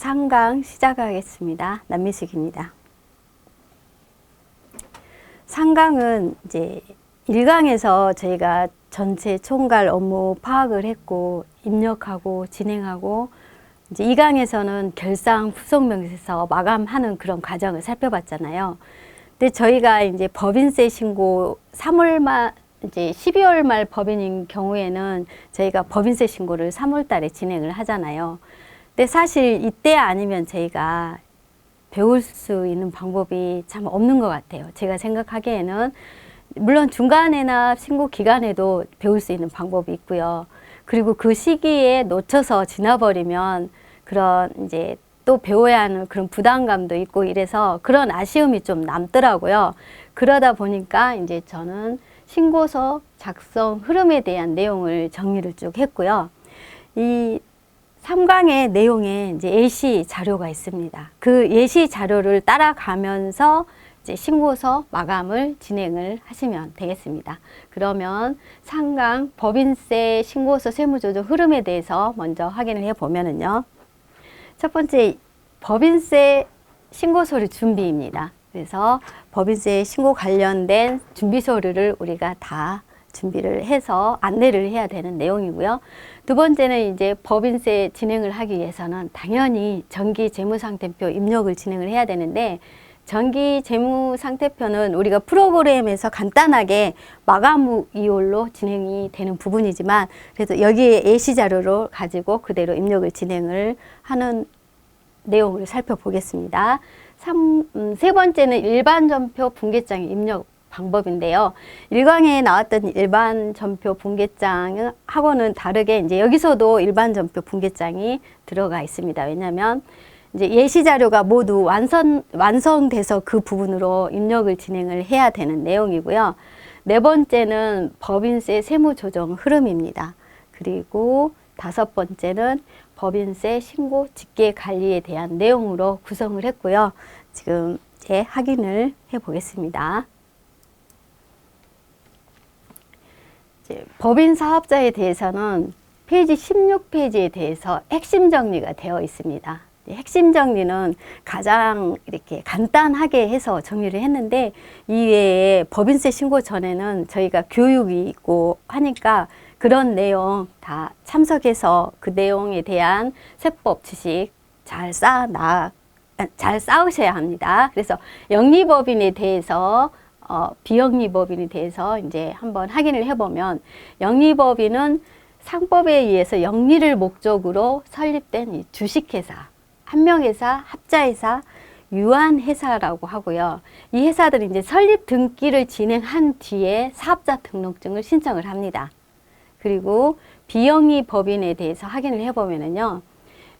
상강 시작하겠습니다. 남미숙입니다. 상강은 이제 1강에서 저희가 전체 총괄 업무 파악을 했고 입력하고 진행하고, 이제 2강에서는 결상 후속명에서 마감하는 그런 과정을 살펴봤잖아요. 근데 저희가 이제 법인세 신고 3월 말, 이제 12월 말 법인인 경우에는 저희가 법인세 신고를 3월 달에 진행을 하잖아요. 근데 사실 이때 아니면 저희가 배울 수 있는 방법이 참 없는 것 같아요. 제가 생각하기에는 물론 중간에나 신고 기간에도 배울 수 있는 방법이 있고요. 그리고 그 시기에 놓쳐서 지나버리면 그런 이제 또 배워야 하는 그런 부담감도 있고 이래서 그런 아쉬움이 좀 남더라고요. 그러다 보니까 이제 저는 신고서 작성 흐름에 대한 내용을 정리를 쭉 했고요. 이 3강의 내용에 이제 예시 자료가 있습니다. 그 예시 자료를 따라가면서 이제 신고서 마감을 진행을 하시면 되겠습니다. 그러면 3강 법인세 신고서 세무조정 흐름에 대해서 먼저 확인을 해 보면은요. 첫 번째, 법인세 신고서류 준비입니다. 그래서 법인세 신고 관련된 준비 서류를 우리가 다 준비를 해서 안내를 해야 되는 내용이고요. 두 번째는 이제 법인세 진행을 하기 위해서는 당연히 정기재무상태표 입력을 진행을 해야 되는데, 정기재무상태표는 우리가 프로그램에서 간단하게 마감이율로 진행이 되는 부분이지만, 그래서 여기에 예시자료를 가지고 그대로 입력을 진행을 하는 내용을 살펴보겠습니다. 세 번째는 일반전표 분계장 입력 방법인데요. 1강에 나왔던 일반전표 분계장하고는 다르게 이제 여기서도 일반전표 분계장이 들어가 있습니다. 왜냐하면 이제 예시자료가 모두 완성돼서 그 부분으로 입력을 진행을 해야 되는 내용이고요. 네 번째는 법인세 세무조정 흐름입니다. 그리고 다섯 번째는 법인세 신고 집계 관리에 대한 내용으로 구성을 했고요. 지금 확인을 해 보겠습니다. 법인 사업자에 대해서는 페이지 16페이지에 대해서 핵심 정리가 되어 있습니다. 핵심 정리는 가장 이렇게 간단하게 해서 정리를 했는데, 이외에 법인세 신고 전에는 저희가 교육이 있고 하니까 그런 내용 다 참석해서 그 내용에 대한 세법 지식 잘 쌓으셔야 합니다. 그래서 영리법인에 대해서 비영리법인에 대해서 이제 한번 확인을 해보면, 영리법인은 상법에 의해서 영리를 목적으로 설립된 이 주식회사, 한명회사, 합자회사, 유한회사라고 하고요. 이 회사들이 이제 설립 등기를 진행한 뒤에 사업자 등록증을 신청을 합니다. 그리고 비영리법인에 대해서 확인을 해보면요.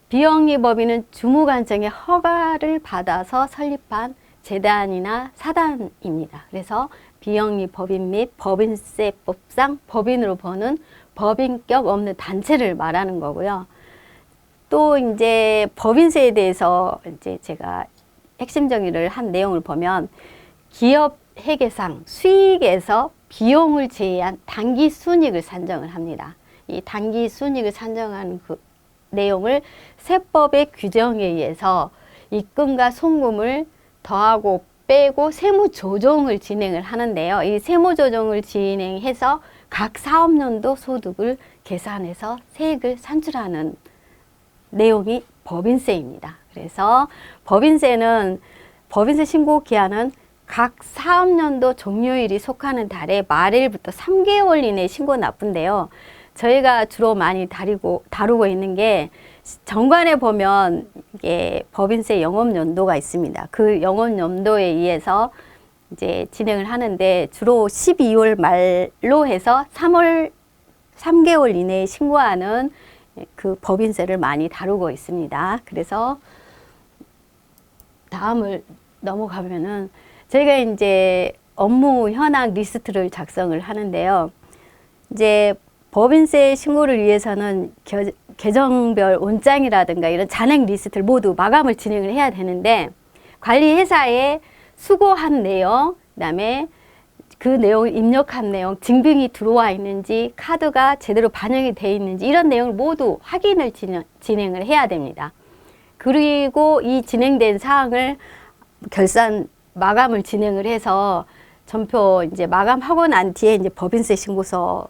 비영리법인은 주무관청의 허가를 받아서 설립한 재단이나 사단입니다. 그래서 비영리법인 및 법인세법상 법인으로 보는 법인격 없는 단체를 말하는 거고요. 또 이제 법인세에 대해서 이제 제가 핵심 정의를 한 내용을 보면, 기업 회계상 수익에서 비용을 제외한 당기 순이익을 산정을 합니다. 이 당기 순이익을 산정하는 그 내용을 세법의 규정에 의해서 입금과 송금을 더하고 빼고 세무조정을 진행을 하는데요. 이 세무조정을 진행해서 각 사업연도 소득을 계산해서 세액을 산출하는 내용이 법인세입니다. 그래서 법인세는 법인세 신고 기한은 각 사업연도 종료일이 속하는 달의 말일부터 3개월 이내에 신고 납부인데요. 저희가 주로 많이 다루고 있는 게, 정관에 보면 이게 법인세 영업연도가 있습니다. 그 영업연도에 의해서 이제 진행을 하는데, 주로 12월 말로 해서 3개월 이내에 신고하는 그 법인세를 많이 다루고 있습니다. 그래서 다음을 넘어가면은 저희가 이제 업무 현황 리스트를 작성을 하는데요. 이제 법인세 신고를 위해서는 계정별 온장이라든가 이런 잔액 리스트를 모두 마감을 진행을 해야 되는데, 관리회사에 수고한 내용, 그다음에 그 내용을 입력한 내용, 증빙이 들어와 있는지, 카드가 제대로 반영이 되어 있는지, 이런 내용을 모두 확인을 진행을 해야 됩니다. 그리고 이 진행된 사항을 결산 마감을 진행을 해서 전표 이제 마감하고 난 뒤에 이제 법인세 신고서를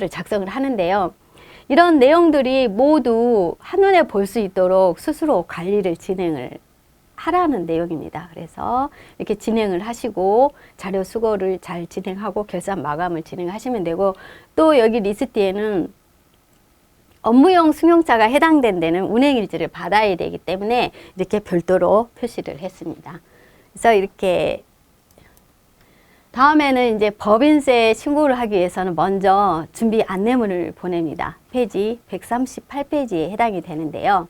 작성을 하는데요. 이런 내용들이 모두 한눈에 볼 수 있도록 스스로 관리를 진행을 하라는 내용입니다. 그래서 이렇게 진행을 하시고 자료 수거를 잘 진행하고 결산 마감을 진행하시면 되고, 또 여기 리스트에는 업무용 승용차가 해당된 데는 운행일지를 받아야 되기 때문에 이렇게 별도로 표시를 했습니다. 그래서 이렇게 다음에는 이제 법인세 신고를 하기 위해서는 먼저 준비 안내문을 보냅니다. 페이지 138페이지에 해당이 되는데요.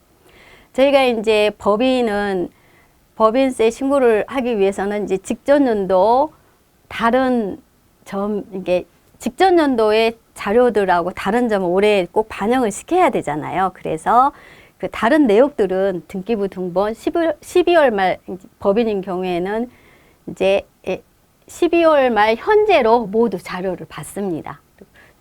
저희가 이제 법인세 신고를 하기 위해서는 이제 직전 연도 이게 직전 연도의 자료들하고 다른 점을 올해 꼭 반영을 시켜야 되잖아요. 그래서 그 다른 내역들은 등기부 등본 12월 말 법인인 경우에는 이제 12월 말 현재로 모두 자료를 받습니다.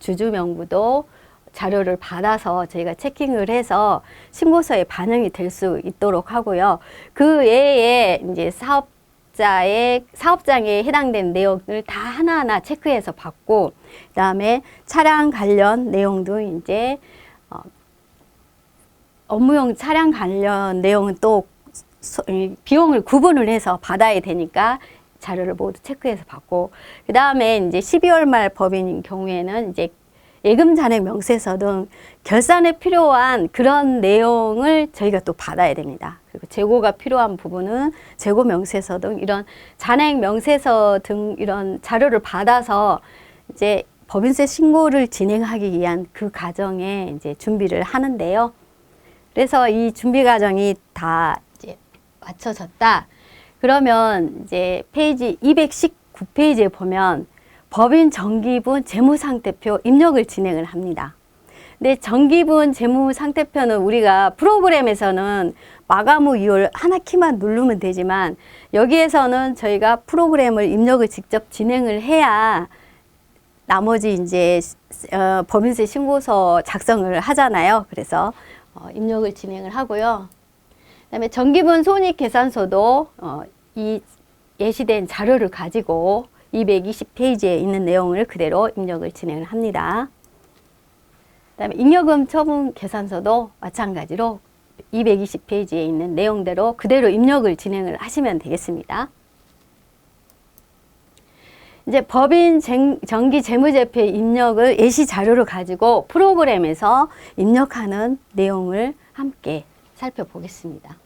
주주 명부도 자료를 받아서 저희가 체킹을 해서 신고서에 반영이 될 수 있도록 하고요. 그 외에 이제 사업장에 해당된 내용을 다 하나하나 체크해서 받고, 그다음에 차량 관련 내용도 이제 업무용 차량 관련 내용은 또 비용을 구분을 해서 받아야 되니까 자료를 모두 체크해서 받고, 그 다음에 이제 12월 말 법인인 경우에는 이제 예금 잔액 명세서 등 결산에 필요한 그런 내용을 저희가 또 받아야 됩니다. 그리고 재고가 필요한 부분은 재고 명세서 등 이런 잔액 명세서 등 이런 자료를 받아서 이제 법인세 신고를 진행하기 위한 그 과정에 이제 준비를 하는데요. 그래서 이 준비 과정이 다 이제 마쳐졌다. 그러면 이제 페이지 219페이지에 보면 법인 정기분 재무상태표 입력을 진행을 합니다. 근데 정기분 재무상태표는 우리가 프로그램에서는 마감 후 2월 하나 키만 누르면 되지만, 여기에서는 저희가 프로그램을 입력을 직접 진행을 해야 나머지 이제 법인세 신고서 작성을 하잖아요. 그래서 입력을 진행을 하고요. 그다음에 정기분 손익계산서도 이 예시된 자료를 가지고 220페이지에 있는 내용을 그대로 입력을 진행을 합니다. 그다음에 잉여금 처분 계산서도 마찬가지로 220페이지에 있는 내용대로 그대로 입력을 진행을 하시면 되겠습니다. 이제 법인 정기 재무제표 입력을 예시 자료를 가지고 프로그램에서 입력하는 내용을 함께 살펴보겠습니다.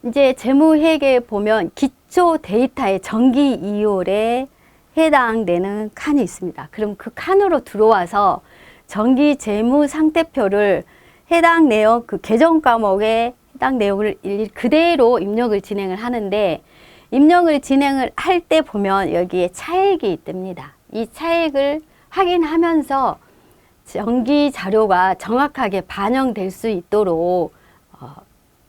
이제 재무회계에 보면 기초 데이터의 정기 2월에 해당되는 칸이 있습니다. 그럼 그 칸으로 들어와서 정기 재무 상태표를 해당 내용, 그 계정 과목에 해당 내용을 그대로 입력을 진행을 하는데, 입력을 진행을 할 때 보면 여기에 차액이 뜹니다. 이 차액을 확인하면서 정기 자료가 정확하게 반영될 수 있도록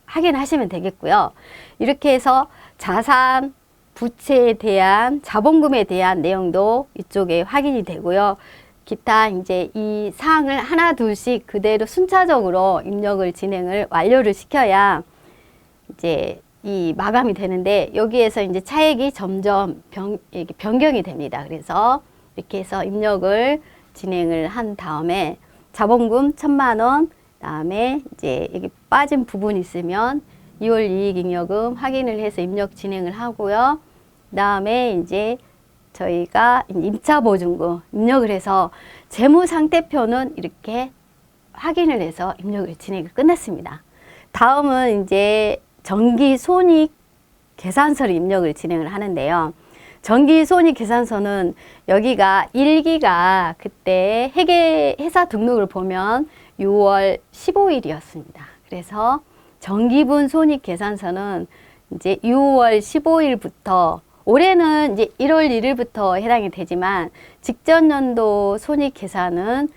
확인하시면 되겠고요. 이렇게 해서 자산, 부채에 대한 자본금에 대한 내용도 이쪽에 확인이 되고요. 기타 이제 이 사항을 하나 둘씩 그대로 순차적으로 입력을 진행을 완료를 시켜야 이제 이 마감이 되는데, 여기에서 이제 차액이 점점 변경이 됩니다. 그래서 이렇게 해서 입력을 진행을 한 다음에 자본금 1,000만 원, 그다음에 이제 여기 빠진 부분이 있으면 2월 이익잉여금 확인을 해서 입력 진행을 하고요. 그다음에 이제 저희가 임차보증금 입력을 해서 재무상태표는 이렇게 확인을 해서 입력을 진행을 끝냈습니다. 다음은 이제 정기손익계산서를 입력을 진행을 하는데요. 정기손익계산서는 여기가 1기가 그때 회사 등록을 보면 6월 15일이었습니다. 그래서 정기분 손익계산서는 이제 6월 15일부터, 올해는 이제 1월 1일부터 해당이 되지만 직전 연도 손익계산은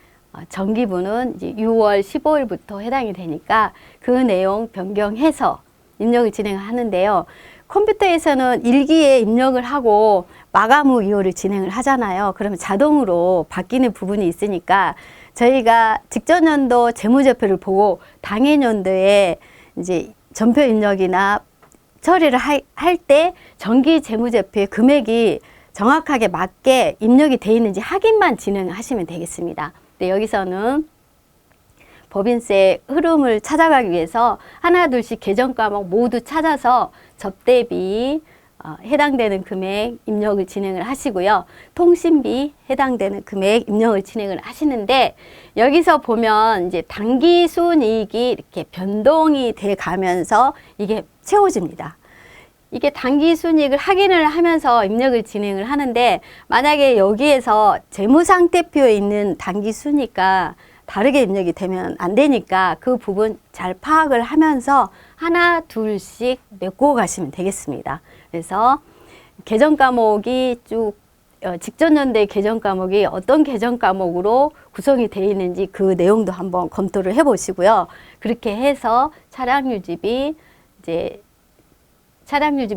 정기분은 이제 6월 15일부터 해당이 되니까 그 내용 변경해서 입력을 진행하는데요. 컴퓨터에서는 일기에 입력을 하고 마감 후 이호를 진행을 하잖아요. 그러면 자동으로 바뀌는 부분이 있으니까 저희가 직전 연도 재무제표를 보고 당해 연도에 이제 전표 입력이나 처리를 할 때 정기 재무제표의 금액이 정확하게 맞게 입력이 되어 있는지 확인만 진행하시면 되겠습니다. 근데 여기서는 법인세 흐름을 찾아가기 위해서 하나 둘씩 계정 과목 모두 찾아서 접대비 해당되는 금액 입력을 진행을 하시고요. 통신비 해당되는 금액 입력을 진행을 하시는데 여기서 보면 이제 당기 순이익이 이렇게 변동이 돼 가면서 이게 채워집니다. 이게 당기 순이익을 확인을 하면서 입력을 진행을 하는데 만약에 여기에서 재무상태표에 있는 당기 순이익과 다르게 입력이 되면 안 되니까 그 부분 잘 파악을 하면서 하나 둘씩 메고 가시면 되겠습니다. 그래서 계정 과목이 쭉 직전 연도의 계정 과목이 어떤 계정 과목으로 구성이 되어 있는지 그 내용도 한번 검토를 해 보시고요. 그렇게 해서 차량 유지비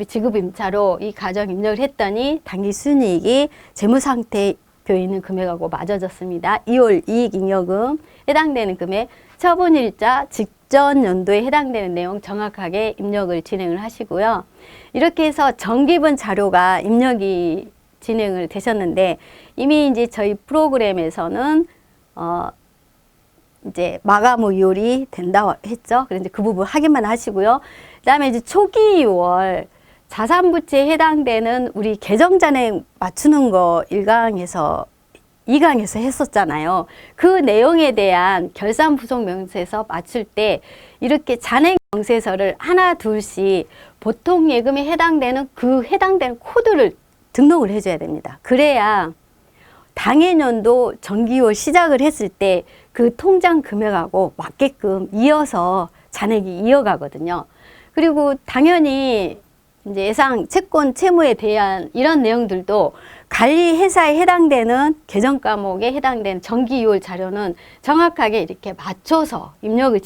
지급 임차로 이 가정 입력을 했더니 당기 순이익이 재무상태표에 있는 금액하고 맞아졌습니다. 2월 이익잉여금 해당되는 금액, 처분일자, 직전 연도에 해당되는 내용 정확하게 입력을 진행을 하시고요. 이렇게 해서 정기분 자료가 입력이 진행을 되셨는데 이미 이제 저희 프로그램에서는 이제 마감 후 이율이 된다고 했죠. 그런데 그 부분 확인만 하시고요. 그 다음에 이제 초기 2월 자산부채에 해당되는 우리 계정잔액 맞추는 거 1강에서 2강에서 했었잖아요. 그 내용에 대한 결산부속 명세서 맞출 때 이렇게 잔액 명세서를 하나 둘씩 보통 예금에 해당되는 그 해당되는 코드를 등록을 해줘야 됩니다. 그래야 당해년도 정기월 시작을 했을 때 그 통장 금액하고 맞게끔 이어서 잔액이 이어가거든요. 그리고 당연히 이제 예상 채권 채무에 대한 이런 내용들도 관리 회사에 해당되는 계정 과목에 해당되는 정기 2월 자료는 정확하게 이렇게 맞춰서 입력을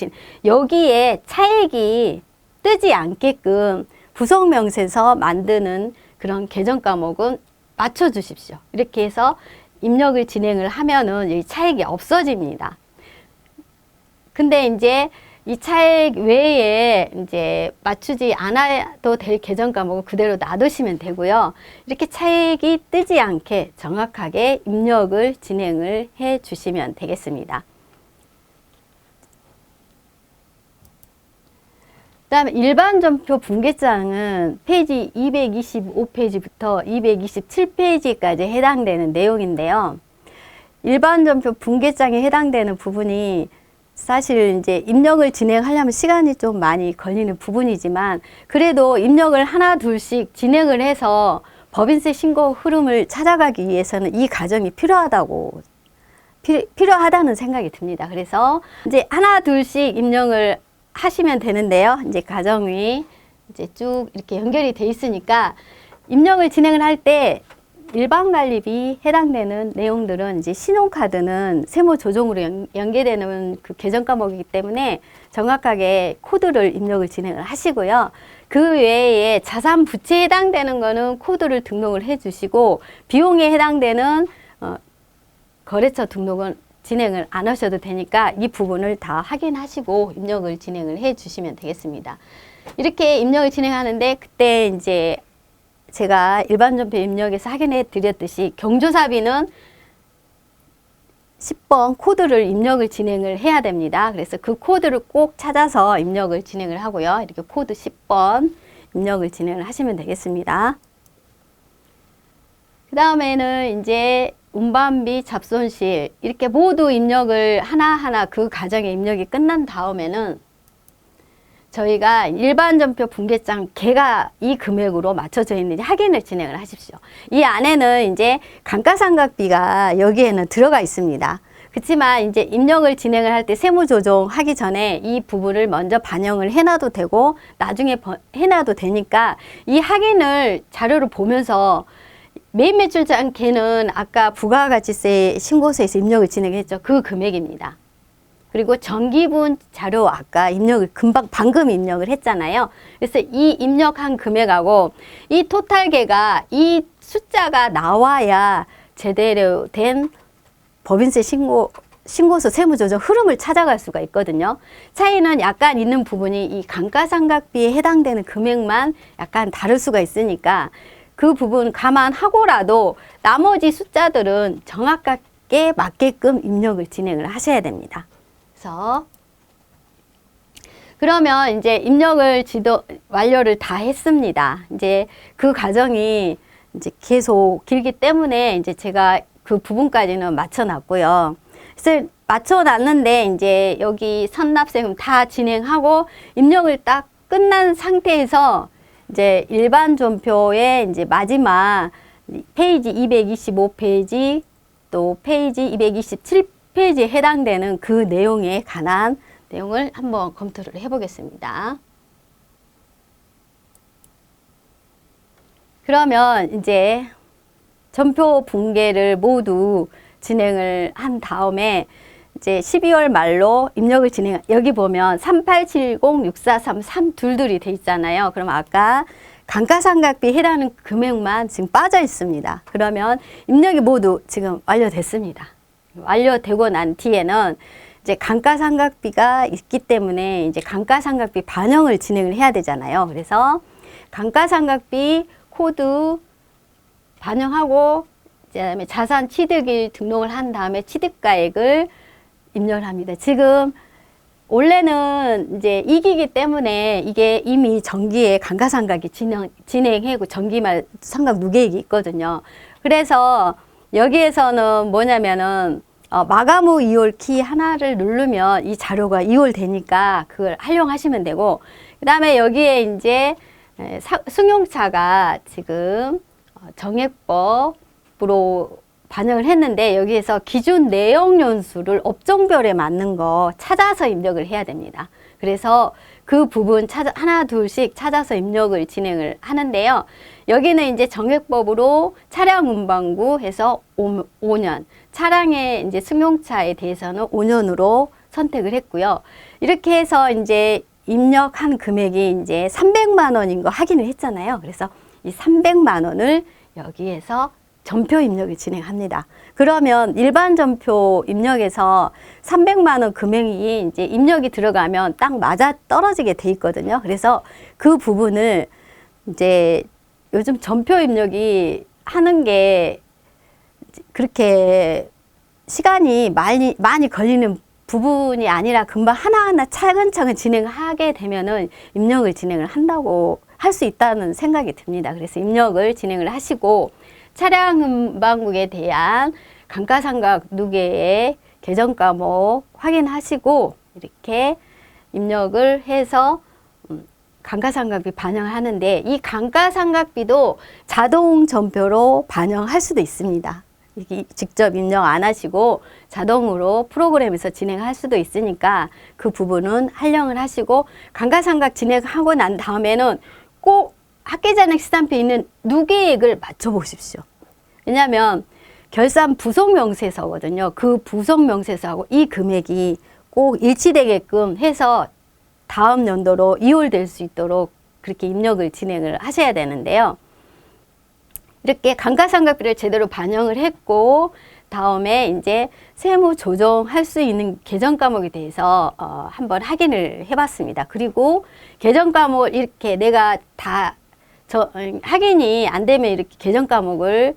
여기에 차액이 뜨지 않게끔 부속 명세서 만드는 그런 계정 과목은 맞춰 주십시오. 이렇게 해서 입력을 진행을 하면은 이 차액이 없어집니다. 근데 이제 이 차액 외에 이제 맞추지 않아도 될 계정 과목은 그대로 놔두시면 되고요. 이렇게 차액이 뜨지 않게 정확하게 입력을 진행을 해 주시면 되겠습니다. 그 다음에 일반 전표 분계장은 페이지 225페이지부터 227페이지까지 해당되는 내용인데요. 일반 전표 분계장에 해당되는 부분이 사실 이제 입력을 진행하려면 시간이 좀 많이 걸리는 부분이지만 그래도 입력을 하나 둘씩 진행을 해서 법인세 신고 흐름을 찾아가기 위해서는 이 과정이 필요하다는 생각이 듭니다. 그래서 이제 하나 둘씩 입력을 하시면 되는데요. 이제 가정이 이제 쭉 이렇게 연결이 돼 있으니까 입력을 진행을 할 때 일반관리비 해당되는 내용들은 이제 신용카드는 세무조정으로 연계되는 그 계정 과목이기 때문에 정확하게 코드를 입력을 진행을 하시고요. 그 외에 자산 부채에 해당되는 거는 코드를 등록을 해 주시고 비용에 해당되는 거래처 등록은 진행을 안 하셔도 되니까 이 부분을 다 확인하시고 입력을 진행을 해 주시면 되겠습니다. 이렇게 입력을 진행하는데 그때 이제 제가 일반 전표 입력에서 확인해 드렸듯이 경조사비는 10번 코드를 입력을 진행을 해야 됩니다. 그래서 그 코드를 꼭 찾아서 입력을 진행을 하고요. 이렇게 코드 10번 입력을 진행을 하시면 되겠습니다. 그 다음에는 이제 운반비, 잡손실 이렇게 모두 입력을 하나하나 그 과정의 입력이 끝난 다음에는 저희가 일반 전표 분계장 개가 이 금액으로 맞춰져 있는지 확인을 진행을 하십시오. 이 안에는 이제 감가상각비가 여기에는 들어가 있습니다. 그렇지만 이제 입력을 진행을 할 때 세무조정하기 전에 이 부분을 먼저 반영을 해놔도 되고 나중에 해놔도 되니까 이 확인을 자료를 보면서 매입매출장 개는 아까 부가가치세 신고서에서 입력을 진행했죠. 그 금액입니다. 그리고 정기분 자료 아까 입력을 방금 입력을 했잖아요. 그래서 이 입력한 금액하고 이 토탈계가 이 숫자가 나와야 제대로 된 법인세 신고서 세무조정 흐름을 찾아갈 수가 있거든요. 차이는 약간 있는 부분이 이 감가상각비에 해당되는 금액만 약간 다를 수가 있으니까 그 부분 감안하고라도 나머지 숫자들은 정확하게 맞게끔 입력을 진행을 하셔야 됩니다. 그래서 그러면 이제 입력을 완료를 다 했습니다. 이제 그 과정이 이제 계속 길기 때문에 이제 제가 그 부분까지는 맞춰놨고요. 그래서 맞춰놨는데 이제 여기 선납세금 다 진행하고 입력을 딱 끝난 상태에서 이제 일반 전표의 이제 마지막 페이지 225페이지 또 페이지 227페이지에 해당되는 그 내용에 관한 내용을 한번 검토를 해보겠습니다. 그러면 이제 전표 붕괴를 모두 진행을 한 다음에 이제 12월 말로 입력을 여기 보면 3870-6433 둘둘이 돼 있잖아요. 그럼 아까 감가상각비 해당하는 금액만 지금 빠져 있습니다. 그러면 입력이 모두 지금 완료됐습니다. 완료되고 난 뒤에는 이제 감가상각비가 있기 때문에 이제 감가상각비 반영을 진행을 해야 되잖아요. 그래서 감가상각비 코드 반영하고 그다음에 자산 취득일 등록을 한 다음에 취득가액을 입력을 합니다. 지금 원래는 이제 이기기 때문에 이게 이미 정기에 감가상각이 진행하고 정기말 상각 누계액이 있거든요. 그래서 여기에서는 뭐냐면은 마감 후 이월 키 하나를 누르면 이 자료가 이월되니까 그걸 활용하시면 되고, 그 다음에 여기에 이제 승용차가 지금 정액법으로 반영을 했는데 여기에서 기준 내용 연수를 업종별에 맞는 거 찾아서 입력을 해야 됩니다. 그래서 그 부분 하나 둘씩 찾아서 입력을 진행을 하는데요. 여기는 이제 정액법으로 차량 운반구 해서 5년, 차량의 이제 승용차에 대해서는 5년으로 선택을 했고요. 이렇게 해서 이제 입력한 금액이 이제 300만 원인 거 확인을 했잖아요. 그래서 이 300만 원을 여기에서 전표 입력을 진행합니다. 그러면 일반 전표 입력에서 300만 원 금액이 이제 입력이 들어가면 딱 맞아 떨어지게 돼 있거든요. 그래서 그 부분을 이제 요즘 전표 입력이 하는 게 그렇게 시간이 많이 걸리는 부분이 아니라 금방 하나하나 차근차근 진행하게 되면은 입력을 진행을 한다고 할 수 있다는 생각이 듭니다. 그래서 입력을 진행을 하시고 차량 운반국에 대한 감가상각 누계의 계정 과목 확인하시고 이렇게 입력을 해서 감가상각비 반영을 하는데, 이 감가상각비도 자동 전표로 반영할 수도 있습니다. 직접 입력 안 하시고 자동으로 프로그램에서 진행할 수도 있으니까 그 부분은 활용을 하시고, 감가상각 진행하고 난 다음에는 꼭 학계잔액 시산표에 있는 누계액을 맞춰 보십시오. 왜냐하면 결산 부속명세서거든요. 그 부속명세서하고 이 금액이 꼭 일치되게끔 해서 다음 연도로 이월될 수 있도록 그렇게 입력을 진행을 하셔야 되는데요. 이렇게 감가상각비를 제대로 반영을 했고 다음에 이제 세무 조정할 수 있는 계정 과목에 대해서 한번 확인을 해봤습니다. 그리고 계정 과목을 이렇게 내가 다 확인이 안 되면 이렇게 계정 과목을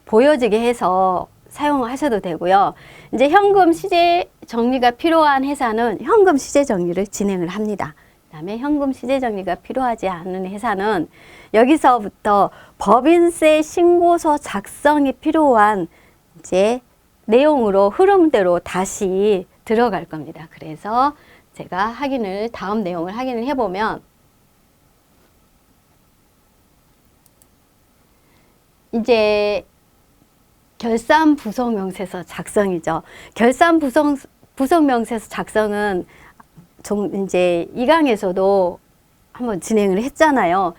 보여지게 해서 사용하셔도 되고요. 이제 현금 시제 정리가 필요한 회사는 현금 시제 정리를 진행을 합니다. 그다음에 현금 시제 정리가 필요하지 않은 회사는 여기서부터 법인세 신고서 작성이 필요한 이제 내용으로 흐름대로 다시 들어갈 겁니다. 그래서 제가 다음 내용을 확인을 해보면 이제 결산 부속명세서 작성이죠. 결산 부속명세서 작성은 이제 2강에서도 한번 진행을 했잖아요.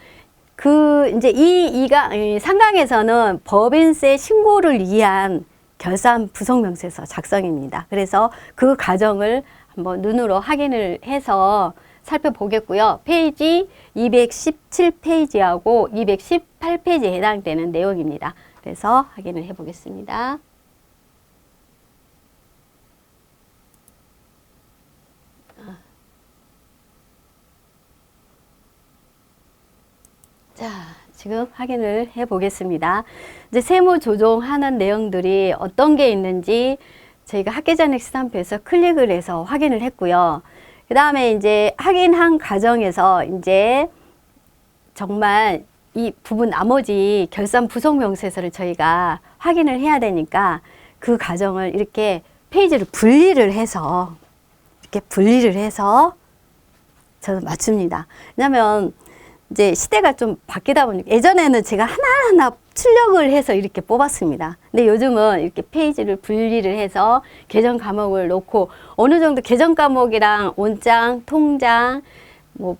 이제 3강에서는 법인세 신고를 위한 결산 부속명세서 작성입니다. 그래서 그 과정을 한번 눈으로 확인을 해서 살펴보겠고요. 페이지 217페이지하고 218페이지에 해당되는 내용입니다. 그래서 확인을 해 보겠습니다. 자, 지금 확인을 해 보겠습니다. 이제 세무 조정하는 내용들이 어떤 게 있는지 저희가 학계전액 시간표에서 클릭을 해서 확인을 했고요. 그 다음에 이제 확인한 과정에서 이제 정말 이 부분 나머지 결산 부속 명세서를 저희가 확인을 해야 되니까 그 과정을 이렇게 페이지를 분리를 해서 저는 맞춥니다. 왜냐면 이제 시대가 좀 바뀌다 보니까 예전에는 제가 하나하나 출력을 해서 이렇게 뽑았습니다. 근데 요즘은 이렇게 페이지를 분리를 해서 계정 과목을 놓고 어느 정도 계정 과목이랑 원장, 통장, 뭐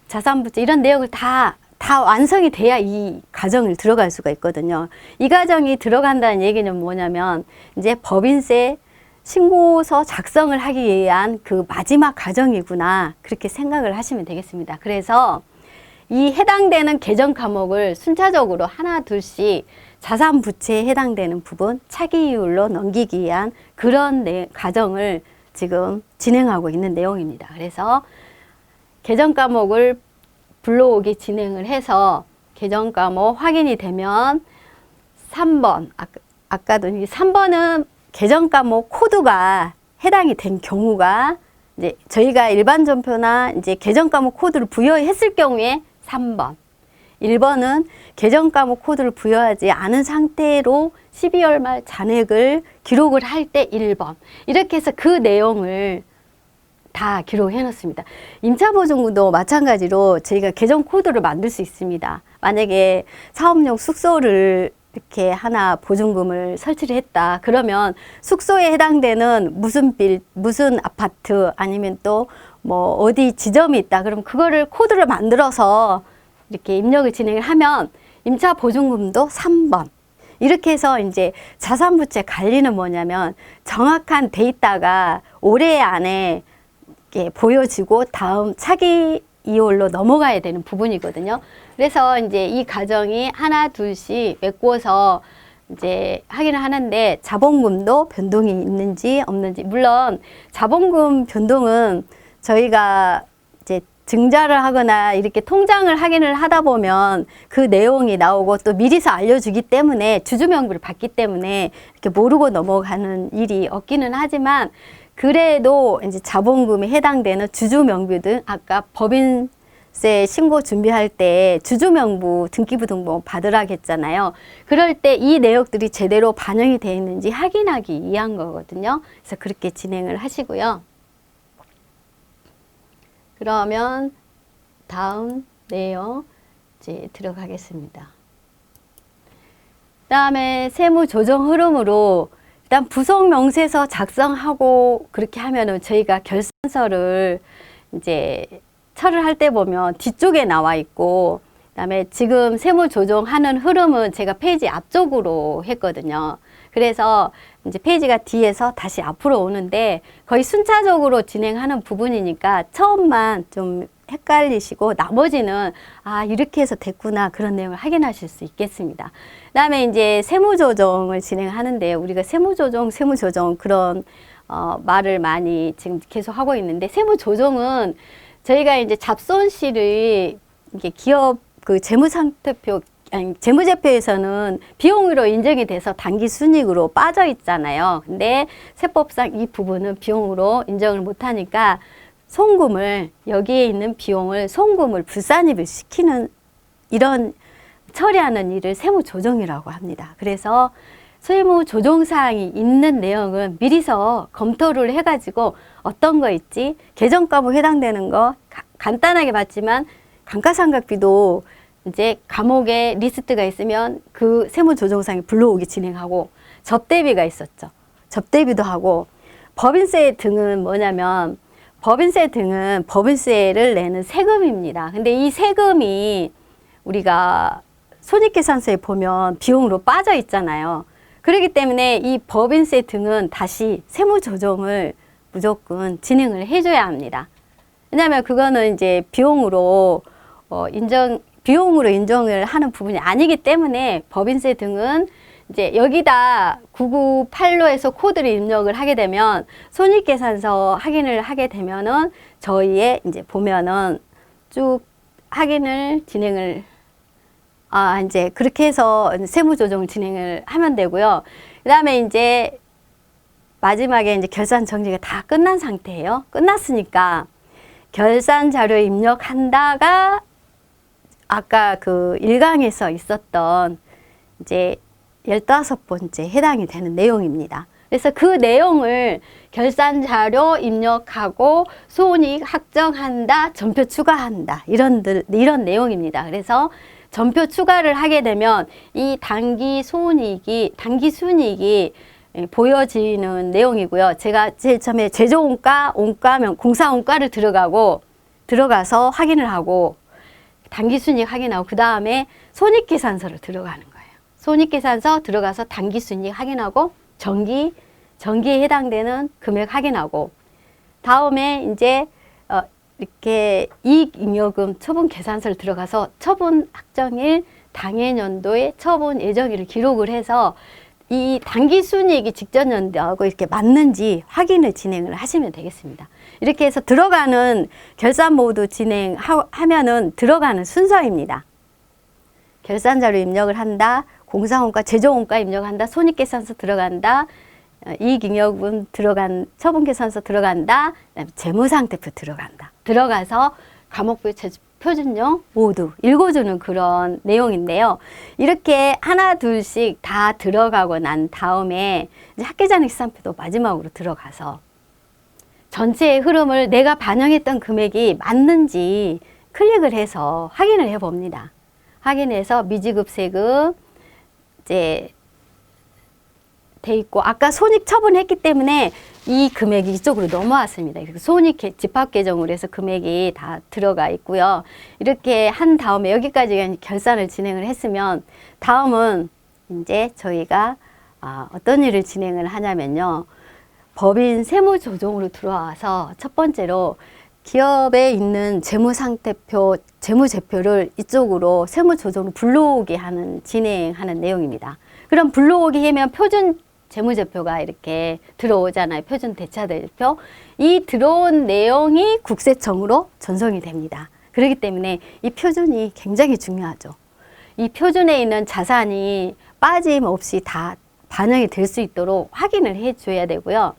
자산부채 이런 내용을 다 완성이 돼야 이 과정을 들어갈 수가 있거든요. 이 과정이 들어간다는 얘기는 뭐냐면 이제 법인세 신고서 작성을 하기 위한 그 마지막 과정이구나 그렇게 생각을 하시면 되겠습니다. 그래서 이 해당되는 계정 과목을 순차적으로 하나 둘씩 자산 부채에 해당되는 부분 차기이율로 넘기기 위한 그런 과정을 지금 진행하고 있는 내용입니다. 그래서 계정 과목을 불러오기 진행을 해서 계정 과목 확인이 되면 3번 아까도 3번은 계정 과목 코드가 해당이 된 경우가 이제 저희가 일반 전표나 이제 계정 과목 코드를 부여했을 경우에 3번, 1번은 계정 과목 코드를 부여하지 않은 상태로 12월 말 잔액을 기록을 할 때 1번 이렇게 해서 그 내용을 다 기록해 놓습니다. 임차보증금도 마찬가지로 저희가 계정 코드를 만들 수 있습니다. 만약에 사업용 숙소를 이렇게 하나 보증금을 설치를 했다. 그러면 숙소에 해당되는 무슨 빌, 무슨 아파트 아니면 또 뭐 어디 지점이 있다. 그럼 그거를 코드를 만들어서 이렇게 입력을 진행을 하면 임차 보증금도 3번. 이렇게 해서 이제 자산부채 관리는 뭐냐면 정확한 데이터가 올해 안에 이렇게 보여지고 다음 차기 이율로 넘어가야 되는 부분이거든요. 그래서 이제 이 과정이 하나 둘씩 메꿔서 이제 확인을 하는데 자본금도 변동이 있는지 없는지 물론 자본금 변동은 저희가 이제 증자를 하거나 이렇게 통장을 확인을 하다 보면 그 내용이 나오고 또 미리서 알려주기 때문에 주주명부를 받기 때문에 이렇게 모르고 넘어가는 일이 없기는 하지만 그래도 이제 자본금에 해당되는 주주명부 등 아까 법인세 신고 준비할 때 주주명부 등기부등본 받으라고 했잖아요. 그럴 때 이 내역들이 제대로 반영이 되어 있는지 확인하기 위한 거거든요. 그래서 그렇게 진행을 하시고요. 그러면 다음 내용 이제 들어가겠습니다. 그다음에 세무 조정 흐름으로 일단 부속 명세서 작성하고 그렇게 하면은 저희가 결산서를 이제 처리할 때 보면 뒤쪽에 나와 있고 그다음에 지금 세무 조정하는 흐름은 제가 페이지 앞쪽으로 했거든요. 그래서 이제 페이지가 뒤에서 다시 앞으로 오는데 거의 순차적으로 진행하는 부분이니까 처음만 좀 헷갈리시고 나머지는 아 이렇게 해서 됐구나 그런 내용을 확인하실 수 있겠습니다. 그다음에 이제 세무조정을 진행하는데 우리가 세무조정 그런 말을 많이 지금 계속 하고 있는데 세무조정은 저희가 이제 잡손실이 이게 기업 그 재무상태표 아니, 재무제표에서는 비용으로 인정이 돼서 당기순이익으로 빠져 있잖아요. 근데 세법상 이 부분은 비용으로 인정을 못하니까 송금을 여기에 있는 비용을 송금을 불산입을 시키는 이런 처리하는 일을 세무조정이라고 합니다. 그래서 세무조정사항이 있는 내용은 미리서 검토를 해가지고 어떤 거 있지? 계정과목 해당되는 거 간단하게 봤지만 감가상각비도 이제 과목에 리스트가 있으면 그 세무조정상이 불러오기 진행하고 접대비가 있었죠. 접대비도 하고 법인세 등은 뭐냐면 법인세 등은 법인세를 내는 세금입니다. 근데 이 세금이 우리가 손익계산서에 보면 비용으로 빠져 있잖아요. 그렇기 때문에 이 법인세 등은 다시 세무 조정을 무조건 진행을 해줘야 합니다. 왜냐하면 그거는 이제 비용으로 인정을 하는 부분이 아니기 때문에 법인세 등은 이제 여기다 9985에서 코드를 입력을 하게 되면 손익계산서 확인을 하게 되면은 저희의 이제 보면은 쭉 확인을 진행을 이제 그렇게 해서 세무조정을 진행을 하면 되고요. 그 다음에 이제 마지막에 이제 결산 정리가 다 끝난 상태예요. 끝났으니까 결산 자료 입력한다가 아까 그 1강에서 있었던 이제 15번째 해당이 되는 내용입니다. 그래서 그 내용을 결산 자료 입력하고 손익 확정한다, 전표 추가한다 이런 내용입니다. 그래서 전표 추가를 하게 되면 이 당기 순이익이 보여지는 내용이고요. 제가 제일 처음에 제조원가, 원가면 공사원가를 들어가서 확인을 하고 당기순이익 확인하고 그 다음에 손익계산서를 들어가는 거예요. 손익계산서 들어가서 당기순이익 확인하고 정기에 해당되는 금액 확인하고 다음에 이제 이렇게 이익잉여금 처분계산서를 들어가서 처분 확정일 당해년도의 처분 예정일을 기록을 해서 이 당기순이익이 직전 연도하고 이렇게 맞는지 확인을 진행을 하시면 되겠습니다. 이렇게 해서 들어가는 결산 모두 진행하면은 들어가는 순서입니다. 결산자료 입력을 한다, 공사원가, 제조원가 입력한다, 손익계산서 들어간다, 이익잉여금 처분계산서 들어간다, 그다음에 재무상태표 들어간다. 들어가서 과목별 표준용 모두 읽어주는 그런 내용인데요. 이렇게 하나 둘씩 다 들어가고 난 다음에 이제 학계장학시산표도 마지막으로 들어가서 전체의 흐름을 내가 반영했던 금액이 맞는지 클릭을 해서 확인을 해 봅니다. 확인해서 미지급 세금 이제 돼 있고 아까 손익 처분했기 때문에 이 금액이 이쪽으로 넘어왔습니다. 손익 집합계정으로 해서 금액이 다 들어가 있고요. 이렇게 한 다음에 여기까지 결산을 진행을 했으면 다음은 이제 저희가 어떤 일을 진행을 하냐면요. 법인 세무조정으로 들어와서 첫 번째로 기업에 있는 재무상태표, 재무제표를 이쪽으로 세무조정으로 불러오게 진행하는 내용입니다. 그럼 불러오게 하면 표준 재무제표가 이렇게 들어오잖아요. 표준 대차대표. 이 들어온 내용이 국세청으로 전송이 됩니다. 그렇기 때문에 이 표준이 굉장히 중요하죠. 이 표준에 있는 자산이 빠짐없이 다 반영이 될 수 있도록 확인을 해줘야 되고요.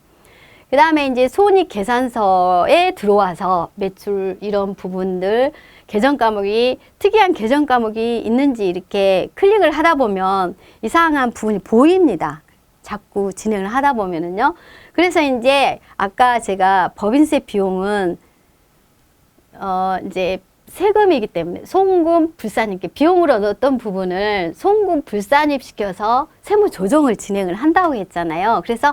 그 다음에 이제 손익계산서에 들어와서 매출 이런 부분들 계정 과목이 특이한 계정 과목이 있는지 이렇게 클릭을 하다 보면 이상한 부분이 보입니다. 자꾸 진행을 하다 보면은요. 그래서 이제 아까 제가 법인세 비용은 이제 세금이기 때문에 송금 불산입 비용으로 넣었던 부분을 송금 불산입 시켜서 세무 조정을 진행을 한다고 했잖아요. 그래서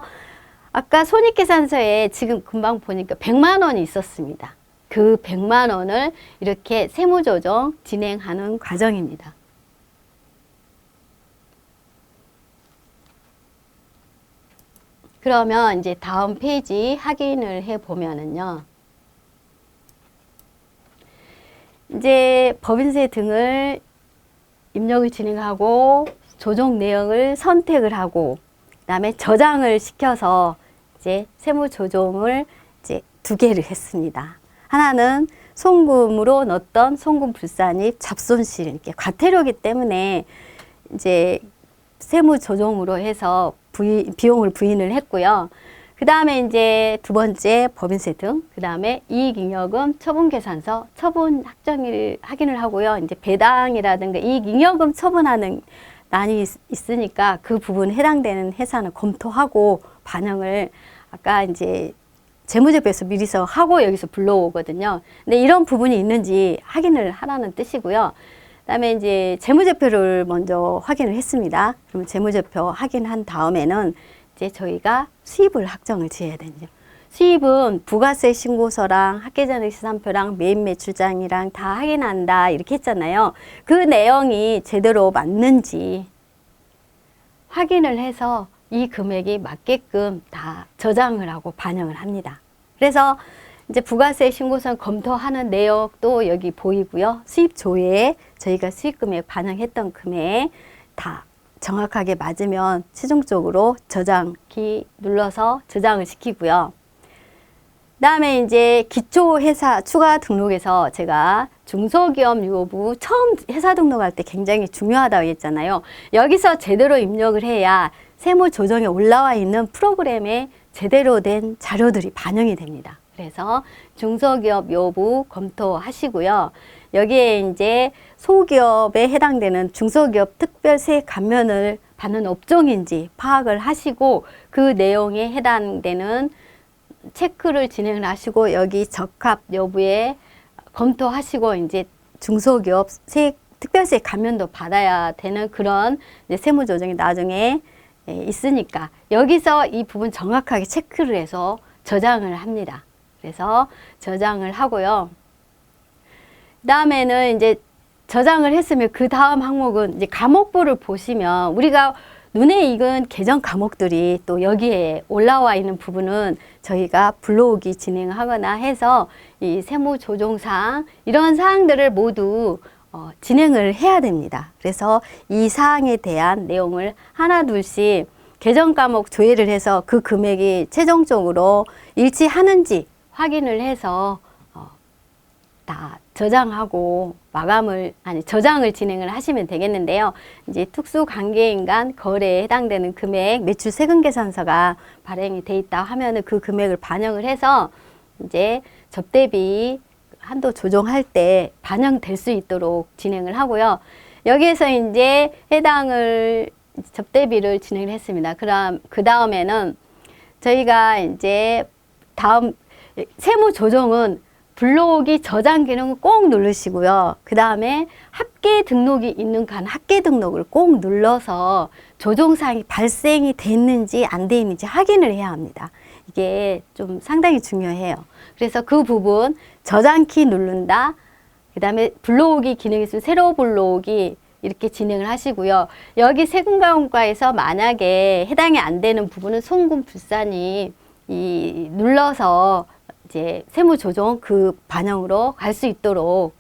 아까 손익계산서에 지금 금방 보니까 100만 원이 있었습니다. 그 100만 원을 이렇게 세무조정 진행하는 과정입니다. 그러면 이제 다음 페이지 확인을 해 보면은요. 이제 법인세 등을 입력을 진행하고 조정 내역을 선택을 하고 그다음에 저장을 시켜서 이제 세무 조정을 이제 2개를 했습니다. 하나는 송금으로 넣었던 송금 불산입 잡손실 이렇게 과태료이기 때문에 이제 세무 조정으로 해서 비용을 부인을 했고요. 그 다음에 이제 두 번째 법인세 등, 그 다음에 이익잉여금 처분계산서 처분 확정일 확인을 하고요. 이제 배당이라든가 이익잉여금 처분하는 난이 있으니까 그 부분 해당되는 회사는 검토하고 반영을 아까 이제 재무제표에서 미리서 하고 여기서 불러오거든요. 근데 이런 부분이 있는지 확인을 하라는 뜻이고요. 그다음에 이제 재무제표를 먼저 확인을 했습니다. 그러면 재무제표 확인한 다음에는 이제 저희가 수입을 확정을 지어야 되죠. 수입은 부가세 신고서랑 학계장학시산표랑 메인 매출장이랑 다 확인한다 이렇게 했잖아요. 그 내용이 제대로 맞는지 확인을 해서 이 금액이 맞게끔 다 저장을 하고 반영을 합니다. 그래서 이제 부가세 신고서 검토하는 내역도 여기 보이고요. 수입 조회에 저희가 수익금액 반영했던 금액 다 정확하게 맞으면 최종적으로 저장키 눌러서 저장을 시키고요. 그다음에 이제 기초회사 추가 등록에서 제가 중소기업 유효부 처음 회사 등록할 때 굉장히 중요하다고 했잖아요. 여기서 제대로 입력을 해야 세무조정에 올라와 있는 프로그램에 제대로 된 자료들이 반영이 됩니다. 그래서 중소기업 유효부 검토하시고요. 여기에 이제 소기업에 해당되는 중소기업 특별세 감면을 받는 업종인지 파악을 하시고 그 내용에 해당되는 체크를 진행을 하시고 여기 적합 여부에 검토하시고 이제 중소기업 특별세 감면도 받아야 되는 그런 이제 세무조정이 나중에 있으니까 여기서 이 부분 정확하게 체크를 해서 저장을 합니다. 그래서 저장을 하고요. 그 다음에는 이제 저장을 했으면 그 다음 항목은 이제 과목부를 보시면 우리가 눈에 익은 개정 과목들이 또 여기에 올라와 있는 부분은 저희가 불러오기 진행하거나 해서 이 세무조정사항 이런 사항들을 모두 진행을 해야 됩니다. 그래서 이 사항에 대한 내용을 하나 둘씩 개정 과목 조회를 해서 그 금액이 최종적으로 일치하는지 확인을 해서 다 저장하고 저장을 진행을 하시면 되겠는데요. 이제 특수관계인간 거래에 해당되는 금액 매출 세금 계산서가 발행이 돼 있다 하면은 그 금액을 반영을 해서 이제 접대비 한도 조정할 때 반영될 수 있도록 진행을 하고요. 여기에서 이제 해당을 접대비를 진행을 했습니다. 그럼 그 다음에는 저희가 이제 다음 세무 조정은 불러오기 저장 기능을 꼭 누르시고요. 그 다음에 합계 등록이 있는 간 합계 등록을 꼭 눌러서 조정사항이 발생이 됐는지 안 돼 있는지 확인을 해야 합니다. 이게 좀 상당히 중요해요. 그래서 그 부분 저장키 누른다. 그 다음에 불러오기 기능이 있으면 새로 불러오기 이렇게 진행을 하시고요. 여기 세금과금과에서 만약에 해당이 안 되는 부분은 송금불산이 눌러서 이제 세무조정 그 반영으로 갈 수 있도록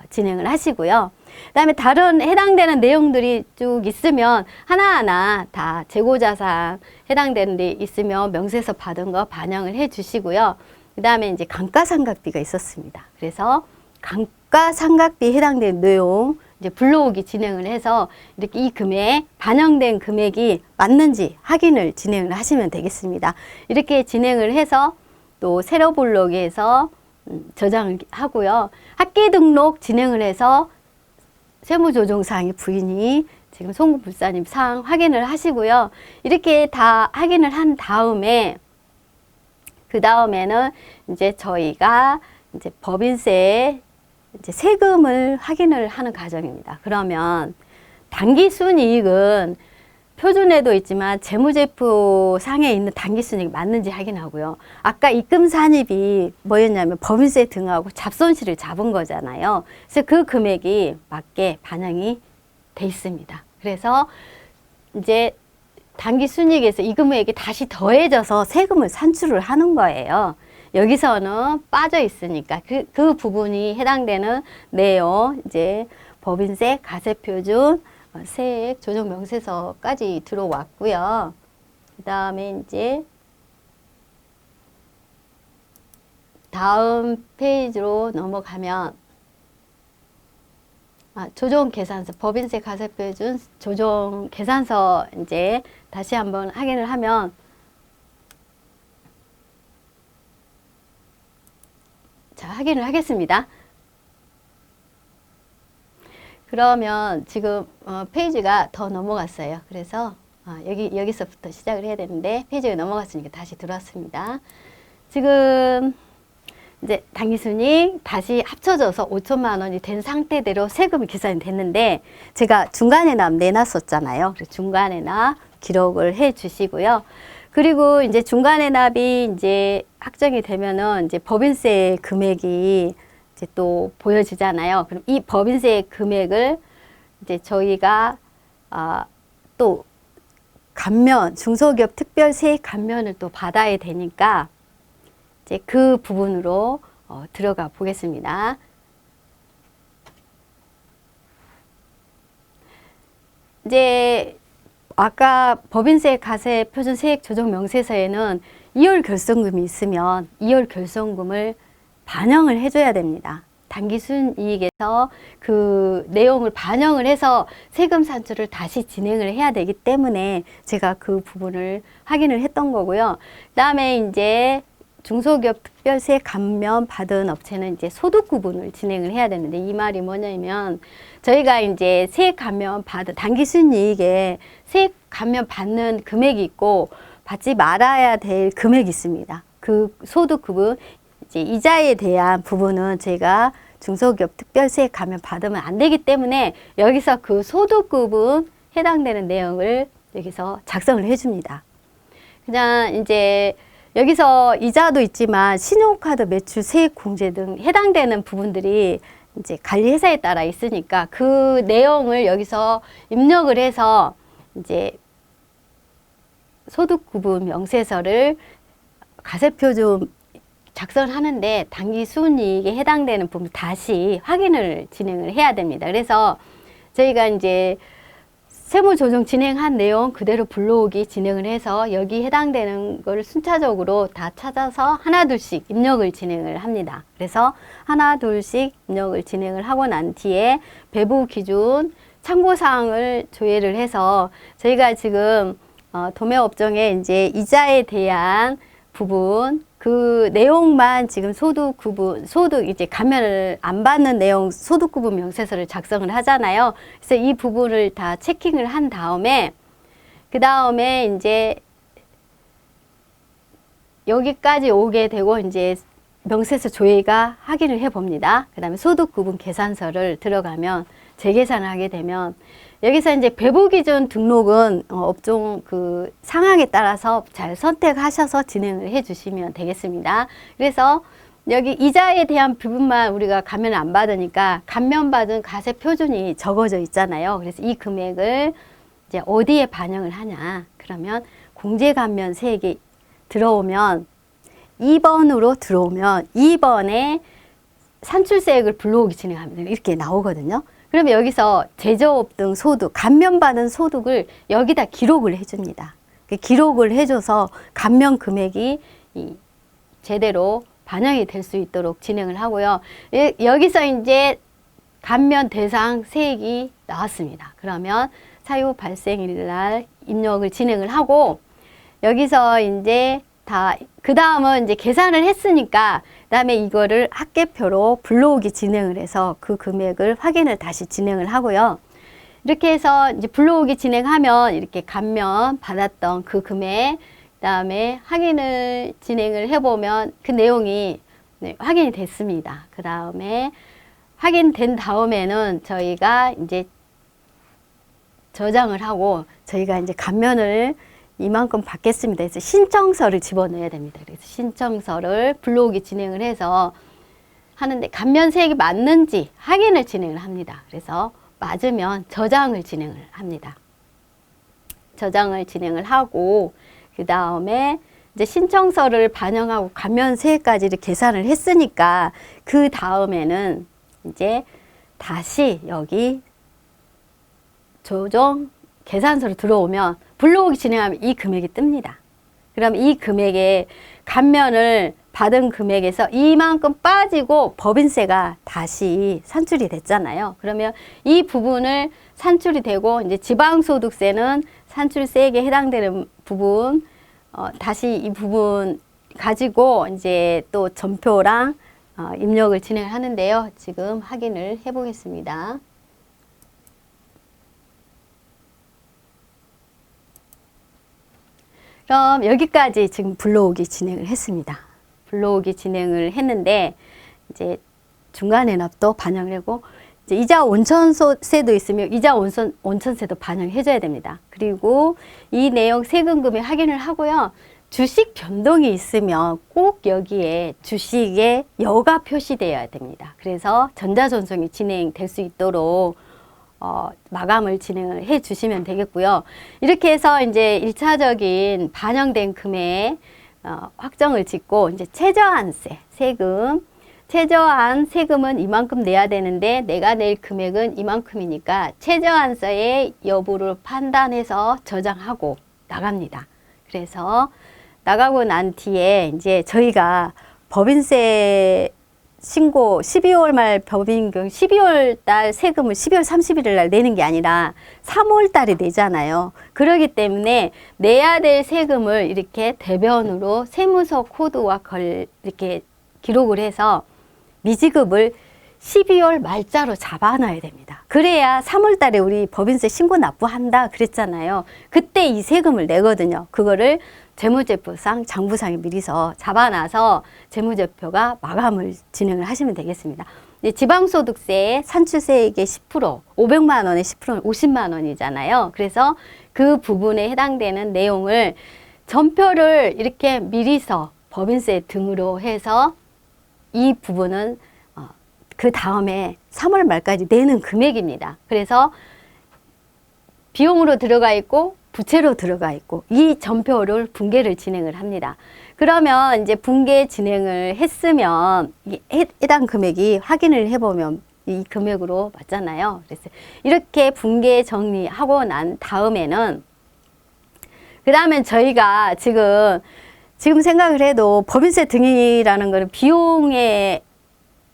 진행을 하시고요. 그 다음에 다른 해당되는 내용들이 쭉 있으면 하나하나 다 재고자산 해당되는 데 있으면 명세서 받은 거 반영을 해 주시고요. 그 다음에 이제 감가상각비가 있었습니다. 그래서 감가상각비에 해당되는 내용 이제 불러오기 진행을 해서 이렇게 이 금액 반영된 금액이 맞는지 확인을 진행을 하시면 되겠습니다. 이렇게 진행을 해서 또 세로 블록에서 저장을 하고요. 합계 등록 진행을 해서 세무조정사항의 부인이 지금 송금불사님 사항 확인을 하시고요. 이렇게 다 확인을 한 다음에 그 다음에는 이제 저희가 이제 법인세 이제 세금을 확인을 하는 과정입니다. 그러면 당기순이익은 표준에도 있지만 재무제표 상에 있는 당기순이익이 맞는지 확인하고요. 아까 입금산입이 뭐였냐면 법인세 등하고 잡손실을 잡은 거잖아요. 그래서 그 금액이 맞게 반영이 돼 있습니다. 그래서 이제 당기순이익에서 이 금액이 다시 더해져서 세금을 산출을 하는 거예요. 여기서는 빠져 있으니까 그 부분이 해당되는 내용 이제 법인세, 가세표준, 세액 조정 명세서까지 들어왔고요. 그 다음에 이제 다음 페이지로 넘어가면 조정 계산서, 법인세 가세표준 조정 계산서 이제 다시 한번 확인을 하면 자, 확인을 하겠습니다. 그러면 지금 페이지가 더 넘어갔어요. 그래서 여기서부터 시작을 해야 되는데 페이지가 넘어갔으니까 다시 들어왔습니다. 지금 이제 당기순이익 다시 합쳐져서 5천만 원이 된 상태대로 세금이 계산이 됐는데 제가 중간에 내놨었잖아요. 그래서 중간에 기록을 해 주시고요. 그리고 이제 중간에 납이 이제 확정이 되면은 이제 법인세 금액이 이제 또 보여지잖아요. 그럼 이 법인세 금액을 이제 저희가 또 감면, 중소기업 특별세액 감면을 또 받아야 되니까 이제 그 부분으로 들어가 보겠습니다. 이제 아까 법인세, 가세, 표준 세액 조정 명세서에는 2월 결손금이 있으면 2월 결손금을 반영을 해줘야 됩니다. 단기 순이익에서 그 내용을 반영을 해서 세금 산출을 다시 진행을 해야 되기 때문에 제가 그 부분을 확인을 했던 거고요. 그다음에 이제 중소기업 특별세 감면 받은 업체는 이제 소득 구분을 진행을 해야 되는데, 이 말이 뭐냐면 저희가 이제 세액 감면 받은 단기 순이익에 세액 감면 받는 금액이 있고 받지 말아야 될 금액이 있습니다. 그 소득 구분, 이제 이자에 대한 부분은 저희가 중소기업 특별세액 감면 받으면 안 되기 때문에 여기서 그 소득 구분 해당되는 내용을 여기서 작성을 해줍니다. 그냥 이제 여기서 이자도 있지만 신용카드 매출 세액 공제 등 해당되는 부분들이 이제 관리회사에 따라 있으니까 그 내용을 여기서 입력을 해서 이제 소득 구분 명세서를 가세표준 작성을 하는데 단기 순이익에 해당되는 부분 다시 확인을 진행을 해야 됩니다. 그래서 저희가 이제 세무조정 진행한 내용 그대로 불러오기 진행을 해서 여기 해당되는 거를 순차적으로 다 찾아서 하나둘씩 입력을 진행을 합니다. 그래서 하나둘씩 입력을 진행을 하고 난 뒤에 배부 기준 참고사항을 조회를 해서 저희가 지금 도매업종에 이제 이자에 대한 부분 그 내용만 지금 소득 구분, 소득 이제 감면을 안 받는 내용 소득 구분 명세서를 작성을 하잖아요. 그래서 이 부분을 다 체킹을 한 다음에 그 다음에 이제 여기까지 오게 되고 이제 명세서 조회가 확인을 해 봅니다. 그 다음에 소득 구분 계산서를 들어가면 재계산을 하게 되면 여기서 이제 배부 기준 등록은 업종 그 상황에 따라서 잘 선택하셔서 진행을 해 주시면 되겠습니다. 그래서 여기 이자에 대한 부분만 우리가 감면을 안 받으니까 감면받은 가세 표준이 적어져 있잖아요. 그래서 이 금액을 이제 어디에 반영을 하냐? 그러면 공제 감면 세액이 들어오면 2번으로 들어오면 2번에 산출세액을 불러오기 진행하면 이렇게 나오거든요. 그러면 여기서 제조업 등 소득, 감면받은 소득을 여기다 기록을 해줍니다. 기록을 해줘서 감면 금액이 제대로 반영이 될 수 있도록 진행을 하고요. 여기서 이제 감면 대상 세액이 나왔습니다. 그러면 사유 발생일 날 입력을 진행을 하고 여기서 이제 그 다음은 이제 계산을 했으니까 그 다음에 이거를 합계표로 불러오기 진행을 해서 그 금액을 확인을 다시 진행을 하고요. 이렇게 해서 이제 불러오기 진행하면 이렇게 감면 받았던 그 금액, 그 다음에 확인을 진행을 해보면 그 내용이 확인이 됐습니다. 그 다음에 확인된 다음에는 저희가 이제 저장을 하고 저희가 이제 감면을 이만큼 받겠습니다. 그래서 신청서를 집어넣어야 됩니다. 그래서 신청서를 불러오기 진행을 해서 하는데 감면세액이 맞는지 확인을 진행을 합니다. 그래서 맞으면 저장을 진행을 합니다. 저장을 진행을 하고 그 다음에 이제 신청서를 반영하고 감면세액까지를 계산을 했으니까 그 다음에는 이제 다시 여기 조정 계산서로 들어오면 불러오기 진행하면 이 금액이 뜹니다. 그럼 이 금액에 감면을 받은 금액에서 이만큼 빠지고 법인세가 다시 산출이 됐잖아요. 그러면 이 부분을 산출이 되고 이제 지방소득세는 산출세액에 해당되는 부분 다시 이 부분 가지고 이제 또 전표랑 입력을 진행을 하는데요. 지금 확인을 해 보겠습니다. 그럼 여기까지 지금 불러오기 진행을 했습니다. 불러오기 진행을 했는데 이제 중간에 납도 반영을 하고 이제 이자 온천세도 있으면 이자 온천세도 반영해 줘야 됩니다. 그리고 이 내용 세금금액 확인을 하고요. 주식 변동이 있으면 꼭 여기에 주식의 여가 표시되어야 됩니다. 그래서 전자전송이 진행될 수 있도록 마감을 진행을 해 주시면 되겠고요. 이렇게 해서 이제 1차적인 반영된 금액 확정을 짓고 이제 최저한세, 최저한 세금은 이만큼 내야 되는데 내가 낼 금액은 이만큼이니까 최저한세의 여부를 판단해서 저장하고 나갑니다. 그래서 나가고 난 뒤에 이제 저희가 법인세 신고 12월 말 법인금 12월 달 세금을 12월 31일 날 내는 게 아니라 3월 달에 내잖아요. 그렇기 때문에 내야 될 세금을 이렇게 대변으로 세무서 코드와 이렇게 기록을 해서 미지급을 12월 말자로 잡아놔야 됩니다. 그래야 3월 달에 우리 법인세 신고 납부한다 그랬잖아요. 그때 이 세금을 내거든요. 그거를 재무제표상 장부상에 미리서 잡아놔서 재무제표가 마감을 진행을 하시면 되겠습니다. 지방소득세 산출세액의 10%, 500만 원의 10%는 50만 원이잖아요. 그래서 그 부분에 해당되는 내용을 전표를 이렇게 미리서 법인세 등으로 해서 이 부분은 그 다음에 3월 말까지 내는 금액입니다. 그래서 비용으로 들어가 있고 부채로 들어가 있고 이 전표를 분계를 진행을 합니다. 그러면 이제 분계 진행을 했으면 해당 금액이 확인을 해보면 이 금액으로 맞잖아요. 그래서 이렇게 분계 정리하고 난 다음에는 그 다음에 저희가 지금 생각을 해도 법인세 등이라는 거는 비용에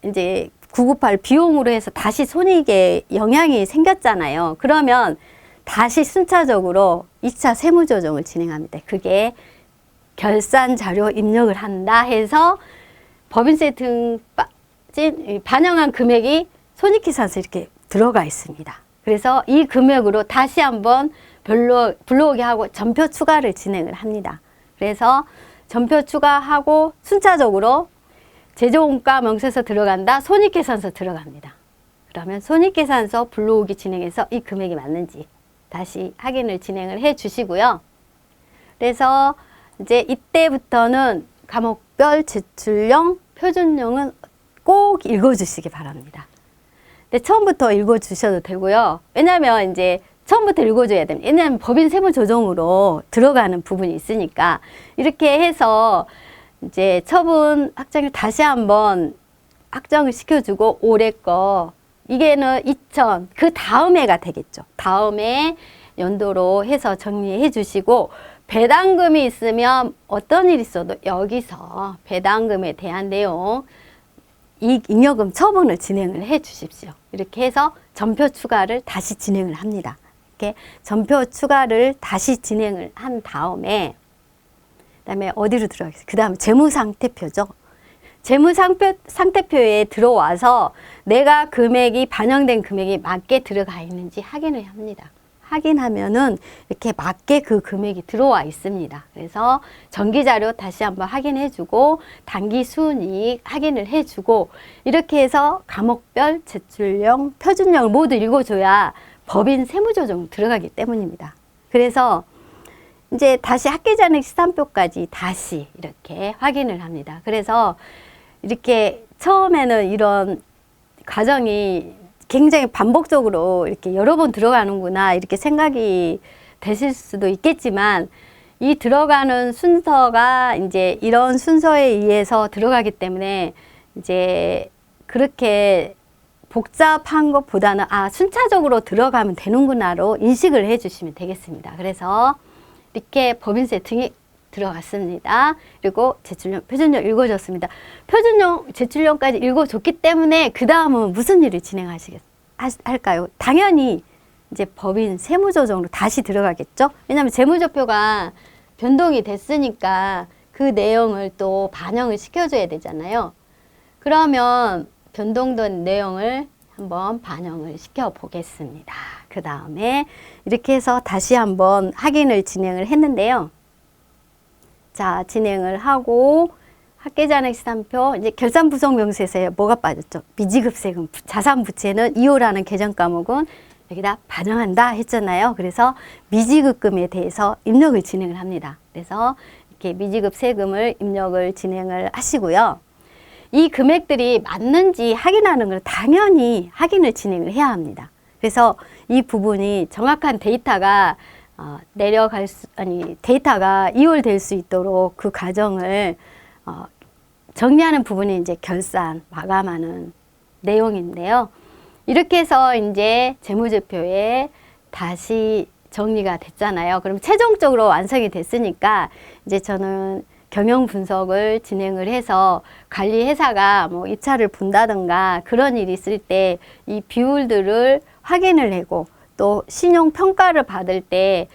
이제 998 비용으로 해서 다시 손익에 영향이 생겼잖아요. 그러면 다시 순차적으로 2차 세무조정을 진행합니다. 그게 결산 자료 입력을 한다 해서 법인세 등 빠진 반영한 금액이 손익계산서에 이렇게 들어가 있습니다. 그래서 이 금액으로 다시 한번 불러오게 하고 전표 추가를 진행을 합니다. 그래서 전표 추가하고 순차적으로 제조원가 명세서 들어간다, 손익계산서 들어갑니다. 그러면 손익계산서 불러오기 진행해서 이 금액이 맞는지 다시 확인을 진행을 해 주시고요. 그래서 이제 이때부터는 과목별 제출령, 표준령은 꼭 읽어주시기 바랍니다. 근데 처음부터 읽어주셔도 되고요. 왜냐하면 이제 처음부터 읽어줘야 됩니다. 왜냐하면 법인 세무 조정으로 들어가는 부분이 있으니까 이렇게 해서 이제 처분 확정을 다시 한번 확정을 시켜주고 올해 거 이게는 2000 그 다음 해가 되겠죠. 다음에 연도로 해서 정리해 주시고 배당금이 있으면 어떤 일이 있어도 여기서 배당금에 대한 내용 잉여금 처분을 진행을 해 주십시오. 이렇게 해서 전표 추가를 다시 진행을 합니다. 이렇게 전표 추가를 다시 진행을 한 다음에 그다음에 어디로 들어가겠어요? 그다음 재무상태표죠. 재무상태표에 들어와서 내가 금액이 반영된 금액이 맞게 들어가 있는지 확인을 합니다. 확인하면은 이렇게 맞게 그 금액이 들어와 있습니다. 그래서 정기자료 다시 한번 확인해주고 단기 순이익 확인을 해주고 이렇게 해서 과목별 제출령, 표준령을 모두 읽어줘야 법인 세무조정 들어가기 때문입니다. 그래서 이제 다시 학계잔액 시산표까지 다시 이렇게 확인을 합니다. 그래서 이렇게 처음에는 이런 과정이 굉장히 반복적으로 이렇게 여러 번 들어가는구나 이렇게 생각이 되실 수도 있겠지만 이 들어가는 순서가 이제 이런 순서에 의해서 들어가기 때문에 이제 그렇게 복잡한 것보다는 순차적으로 들어가면 되는구나로 인식을 해 주시면 되겠습니다. 그래서 이렇게 법인세 등이 들어갔습니다. 그리고 제출령, 표준령 읽어줬습니다. 표준령, 제출령까지 읽어줬기 때문에 그 다음은 무슨 일을 할까요? 당연히 이제 법인 세무조정으로 다시 들어가겠죠? 왜냐하면 재무제표가 변동이 됐으니까 그 내용을 또 반영을 시켜줘야 되잖아요. 그러면 변동된 내용을 한번 반영을 시켜 보겠습니다. 그 다음에 이렇게 해서 다시 한번 확인을 진행을 했는데요. 자, 진행을 하고 학계잔액 시산표 이제 결산부속명세서에 뭐가 빠졌죠? 미지급세금, 자산부채는 2호라는 개정 과목은 여기다 반영한다 했잖아요. 그래서 미지급금에 대해서 입력을 진행을 합니다. 그래서 이렇게 미지급 세금을 입력을 진행을 하시고요. 이 금액들이 맞는지 확인하는 걸 당연히 확인을 진행을 해야 합니다. 그래서 이 부분이 정확한 데이터가 데이터가 이월될 수 있도록 그 과정을 정리하는 부분이 이제 결산, 마감하는 내용인데요. 이렇게 해서 이제 재무제표에 다시 정리가 됐잖아요. 그럼 최종적으로 완성이 됐으니까 이제 저는 경영 분석을 진행을 해서 관리회사가 뭐 입찰을 본다든가 그런 일이 있을 때 이 비율들을 확인을 하고 또 신용 평가를 받을 때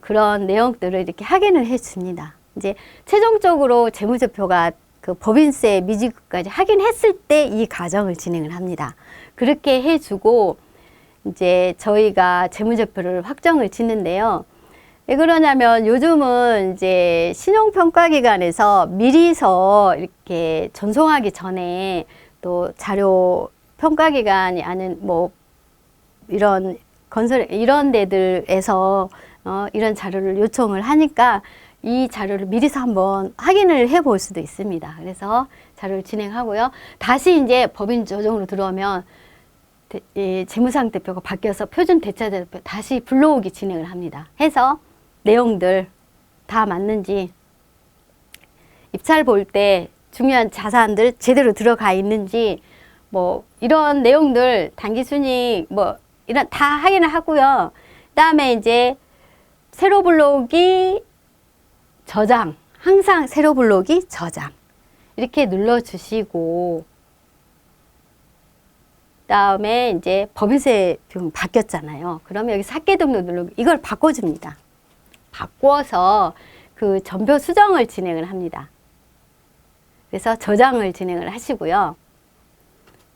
그런 내용들을 이렇게 확인을 해 줍니다. 이제 최종적으로 재무제표가 그 법인세 미지급까지 확인했을 때 이 과정을 진행을 합니다. 그렇게 해주고 이제 저희가 재무제표를 확정을 짓는데요. 왜 그러냐면 요즘은 이제 신용평가기관에서 미리서 이렇게 전송하기 전에 또 자료 평가기관이 아닌 뭐 이런 건설 이런 데들에서 이런 자료를 요청을 하니까 이 자료를 미리서 한번 확인을 해 볼 수도 있습니다. 그래서 자료를 진행하고요. 다시 이제 법인 조정으로 들어오면 재무상대표가 바뀌어서 표준 대차대표 다시 불러오기 진행을 합니다. 해서 내용들 다 맞는지 입찰 볼 때 중요한 자산들 제대로 들어가 있는지 뭐 이런 내용들 단기순이익 뭐 이런 다 확인을 하고요. 그다음에 이제 세로 불러오기 저장, 항상 세로 불러오기 저장 이렇게 눌러주시고 그다음에 이제 법인세 비용 바뀌었잖아요. 그러면 여기 사계 등록 누르고 이걸 바꿔줍니다. 바꿔서 그 전표 수정을 진행을 합니다. 그래서 저장을 진행을 하시고요.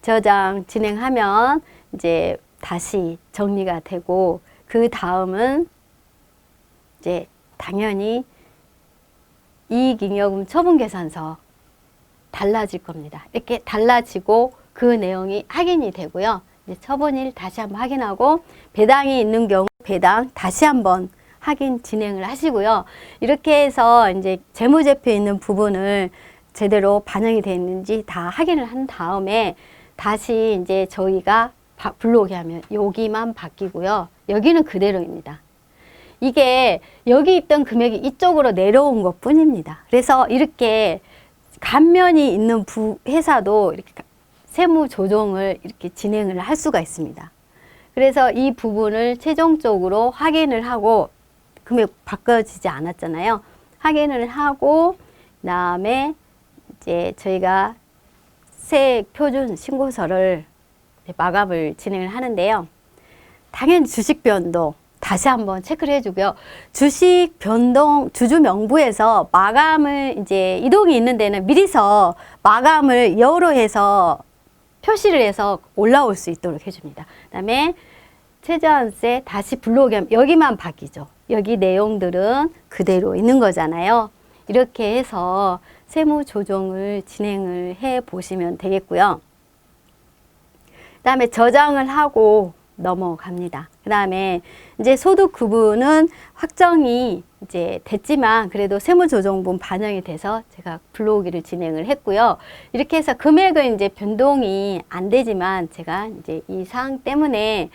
저장 진행하면 이제 다시 정리가 되고 그 다음은 이제 당연히 이익잉여금 처분계산서 달라질 겁니다. 이렇게 달라지고 그 내용이 확인이 되고요. 이제 처분일 다시 한번 확인하고 배당이 있는 경우 배당 다시 한번 확인 진행을 하시고요. 이렇게 해서 이제 재무제표에 있는 부분을 제대로 반영이 되어 있는지 다 확인을 한 다음에 다시 이제 저희가 불러오게 하면 여기만 바뀌고요. 여기는 그대로입니다. 이게 여기 있던 금액이 이쪽으로 내려온 것 뿐입니다. 그래서 이렇게 간면이 있는 회사도 이렇게 세무 조정을 이렇게 진행을 할 수가 있습니다. 그래서 이 부분을 최종적으로 확인을 하고 금액 바꿔지지 않았잖아요. 확인을 하고 그다음에 이제 저희가 세액 표준 신고서를 마감을 진행을 하는데요. 당연히 주식 변동 다시 한번 체크를 해주고요. 주식 변동 주주 명부에서 마감을 이제 이동이 있는 데는 미리서 마감을 여로 해서 표시를 해서 올라올 수 있도록 해줍니다. 그다음에 최저한세 다시 불러오게 하면 여기만 바뀌죠. 여기 내용들은 그대로 있는 거잖아요. 이렇게 해서 세무 조정을 진행을 해 보시면 되겠고요. 그다음에 저장을 하고 넘어갑니다. 그다음에 이제 소득 구분은 확정이 이제 됐지만 그래도 세무조정분 반영이 돼서 제가 불러오기를 진행을 했고요. 이렇게 해서 금액은 이제 변동이 안 되지만 제가 이제 이 사항 때문에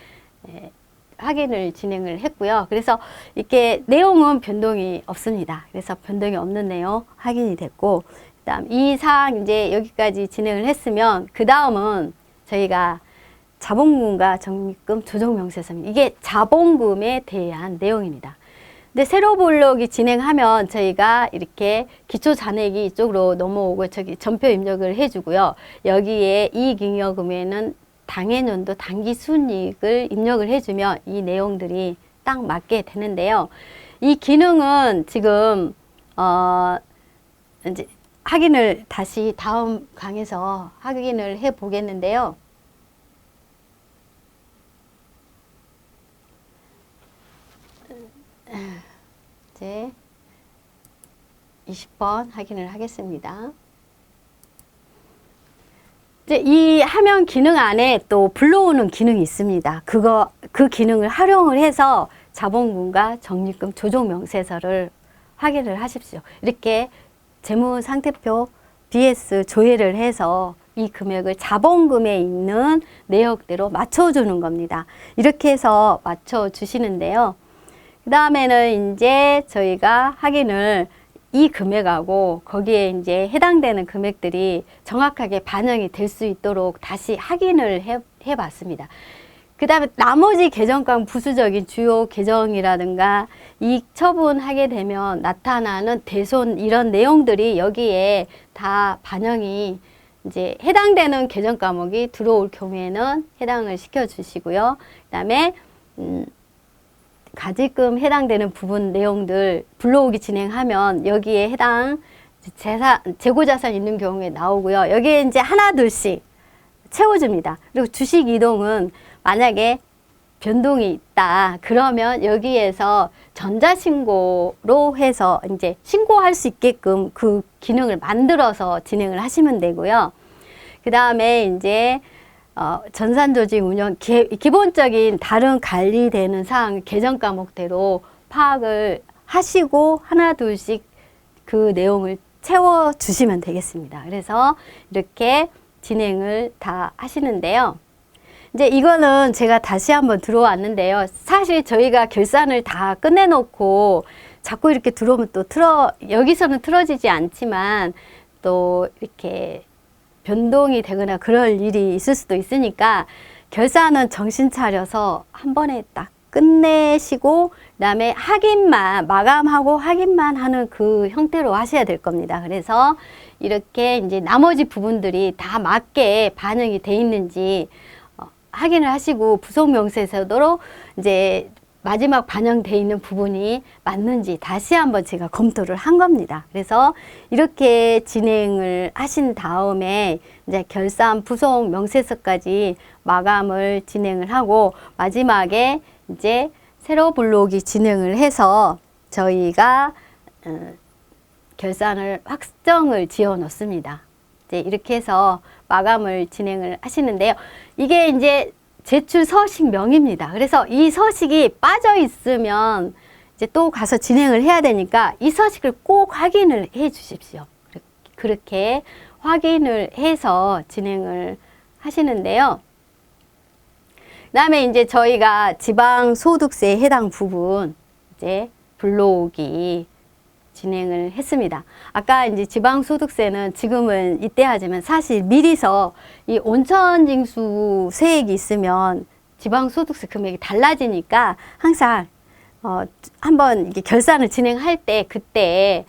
확인을 진행을 했고요. 그래서 이렇게 내용은 변동이 없습니다. 그래서 변동이 없는 내용 확인이 됐고, 그다음 이 사항 이제 여기까지 진행을 했으면 그 다음은 저희가 자본금과 적립금 조정명세서입니다. 이게 자본금에 대한 내용입니다. 근데 세로 블록이 진행하면 저희가 이렇게 기초 잔액이 이쪽으로 넘어오고 저기 전표 입력을 해주고요. 여기에 이익잉여금에는 당해년도 당기순이익을 입력을 해주면 이 내용들이 딱 맞게 되는데요. 이 기능은 지금 이제 확인을 다시 다음 강에서 확인을 해 보겠는데요. 이제 20번 확인을 하겠습니다. 이제 이 화면 기능 안에 또 불러오는 기능이 있습니다. 그 기능을 활용을 해서 자본금과 적립금 조정 명세서를 확인을 하십시오. 이렇게 재무상태표 BS 조회를 해서 이 금액을 자본금에 있는 내역대로 맞춰주는 겁니다. 이렇게 해서 맞춰주시는데요. 그 다음에는 이제 저희가 확인을 이 금액하고 거기에 이제 해당되는 금액들이 정확하게 반영이 될 수 있도록 다시 확인을 해봤습니다. 그 다음에 나머지 계정강 부수적인 주요 계정이라든가 이익 처분하게 되면 나타나는 대손 이런 내용들이 여기에 다 반영이 이제 해당되는 계정 과목이 들어올 경우에는 해당을 시켜 주시고요. 그 다음에 가지금 해당되는 부분 내용들 불러오기 진행하면 여기에 해당 재고자산 있는 경우에 나오고요. 여기에 이제 하나 둘씩 채워줍니다. 그리고 주식 이동은 만약에 변동이 있다 그러면 여기에서 전자신고로 해서 이제 신고할 수 있게끔 그 기능을 만들어서 진행을 하시면 되고요. 그 다음에 이제 전산조직 운영 기본적인 다른 관리되는 사항 계정 과목대로 파악을 하시고 하나 둘씩 그 내용을 채워 주시면 되겠습니다. 그래서 이렇게 진행을 다 하시는데요. 이제 이거는 제가 다시 한번 들어왔는데요. 사실 저희가 결산을 다 끝내놓고 자꾸 이렇게 들어오면 또 여기서는 틀어지지 않지만 또 이렇게 변동이 되거나 그럴 일이 있을 수도 있으니까 결산은 정신 차려서 한 번에 딱 끝내시고 그다음에 확인만 마감하고 확인만 하는 그 형태로 하셔야 될 겁니다. 그래서 이렇게 이제 나머지 부분들이 다 맞게 반영이 돼 있는지 확인을 하시고 부속명세서도 이제 마지막 반영되어 있는 부분이 맞는지 다시 한번 제가 검토를 한 겁니다. 그래서 이렇게 진행을 하신 다음에 이제 결산 부속 명세서까지 마감을 진행을 하고 마지막에 이제 세로 블록이 진행을 해서 저희가 결산을 확정을 지어 놓습니다. 이제 이렇게 해서 마감을 진행을 하시는데요. 이게 이제 제출 서식명입니다. 그래서 이 서식이 빠져 있으면 이제 또 가서 진행을 해야 되니까 이 서식을 꼭 확인을 해 주십시오. 그렇게 확인을 해서 진행을 하시는데요. 그 다음에 이제 저희가 지방소득세에 해당 부분 이제 불러오기 진행을 했습니다. 아까 이제 지방소득세는 지금은 이때 하지만 사실 미리서 이 온천징수 세액이 있으면 지방소득세 금액이 달라지니까 항상 한번 이렇게 결산을 진행할 때 그때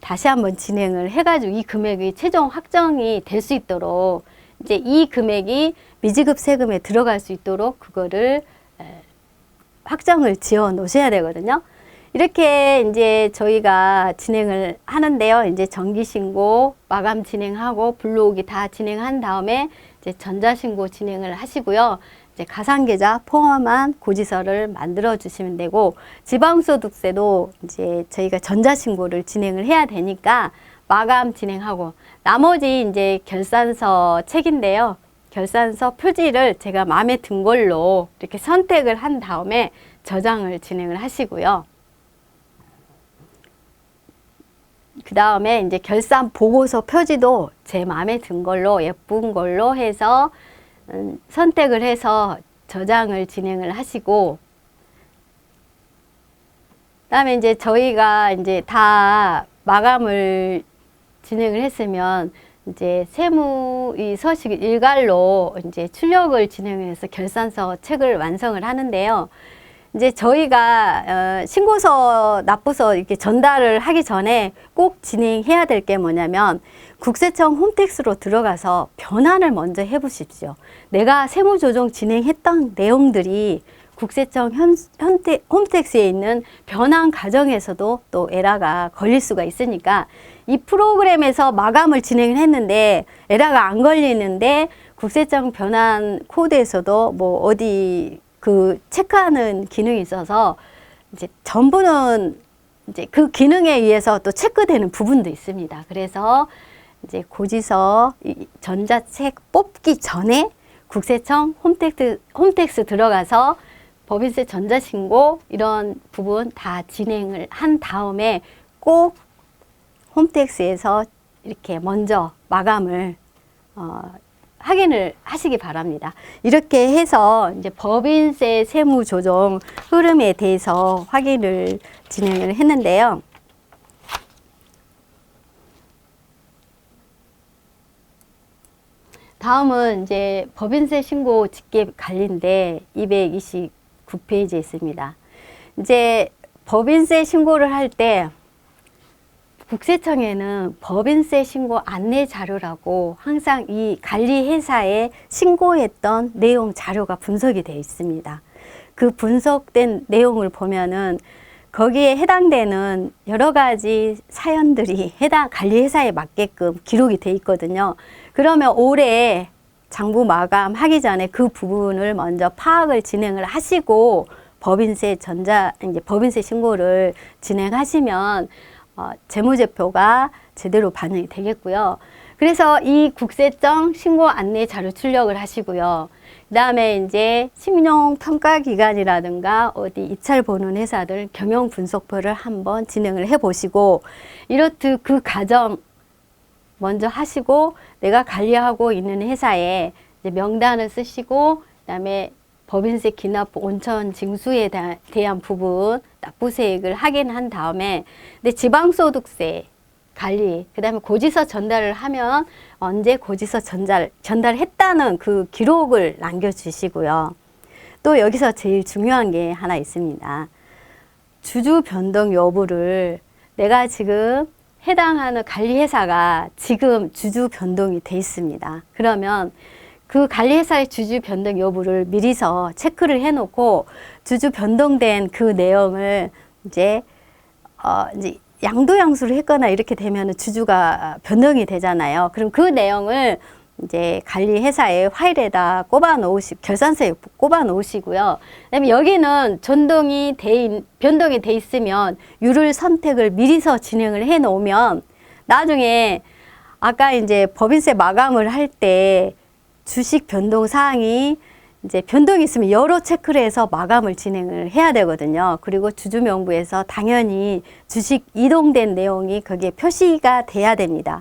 다시 한번 진행을 해가지고 이 금액이 최종 확정이 될 수 있도록 이제 이 금액이 미지급 세금에 들어갈 수 있도록 그거를 확정을 지어 놓으셔야 되거든요. 이렇게 이제 저희가 진행을 하는데요. 이제 정기신고 마감 진행하고 불러오기 다 진행한 다음에 이제 전자신고 진행을 하시고요. 이제 가상계좌 포함한 고지서를 만들어 주시면 되고 지방소득세도 이제 저희가 전자신고를 진행을 해야 되니까 마감 진행하고 나머지 이제 결산서 책인데요. 결산서 표지를 제가 마음에 든 걸로 이렇게 선택을 한 다음에 저장을 진행을 하시고요. 그 다음에 이제 결산 보고서 표지도 제 마음에 든 걸로 예쁜 걸로 해서 선택을 해서 저장을 진행을 하시고 그다음에 이제 저희가 이제 다 마감을 진행을 했으면 이제 세무 이 서식 일괄로 이제 출력을 진행해서 결산서 책을 완성을 하는데요. 이제 저희가 신고서 납부서 이렇게 전달을 하기 전에 꼭 진행해야 될 게 뭐냐면 국세청 홈택스로 들어가서 변환을 먼저 해보십시오. 내가 세무조정 진행했던 내용들이 국세청 홈택스에 있는 변환 과정에서도 또 에러가 걸릴 수가 있으니까 이 프로그램에서 마감을 진행을 했는데 에러가 안 걸리는데 국세청 변환 코드에서도 뭐 어디 그 체크하는 기능이 있어서 이제 전부는 이제 그 기능에 의해서 또 체크되는 부분도 있습니다. 그래서 이제 고지서 전자책 뽑기 전에 국세청 홈택스 들어가서 법인세 전자신고 이런 부분 다 진행을 한 다음에 꼭 홈택스에서 이렇게 먼저 마감을 확인을 하시기 바랍니다. 이렇게 해서 이제 법인세 세무 조정 흐름에 대해서 확인을 진행을 했는데요. 다음은 이제 법인세 신고 직계 관리인데 229페이지에 있습니다. 이제 법인세 신고를 할 때 국세청에는 법인세 신고 안내 자료라고 항상 이 관리회사에 신고했던 내용 자료가 분석이 되어 있습니다. 그 분석된 내용을 보면은 거기에 해당되는 여러 가지 사연들이 해당 관리회사에 맞게끔 기록이 돼 있거든요. 그러면 올해 장부 마감하기 전에 그 부분을 먼저 파악을 진행을 하시고 법인세 신고를 진행하시면 재무제표가 제대로 반영이 되겠고요. 그래서 이 국세청 신고 안내 자료 출력을 하시고요. 그 다음에 이제 신용평가기관이라든가 어디 입찰 보는 회사들 경영 분석표를 한번 진행을 해 보시고, 이렇듯 그 과정 먼저 하시고 내가 관리하고 있는 회사에 이제 명단을 쓰시고, 그 다음에 법인세 기납 온천 징수에 대한 부분 납부세액을 확인한 다음에, 근데 지방소득세 관리, 그 다음에 고지서 전달을 하면 언제 고지서 전달했다는 그 기록을 남겨주시고요. 또 여기서 제일 중요한 게 하나 있습니다. 주주 변동 여부를 내가 지금 해당하는 관리회사가 지금 주주 변동이 돼 있습니다. 그러면 그 관리회사의 주주 변동 여부를 미리서 체크를 해놓고 주주 변동된 그 내용을 이제 양도양수를 했거나 이렇게 되면 주주가 변동이 되잖아요. 그럼 그 내용을 이제 관리회사의 파일에다 결산서에 꼽아 놓으시고요. 그다음에 여기는 변동이 돼 있으면 유를 선택을 미리서 진행을 해 놓으면 나중에 아까 이제 법인세 마감을 할 때 주식 변동 사항이 이제 변동이 있으면 여러 체크를 해서 마감을 진행을 해야 되거든요. 그리고 주주명부에서 당연히 주식 이동된 내용이 거기에 표시가 돼야 됩니다.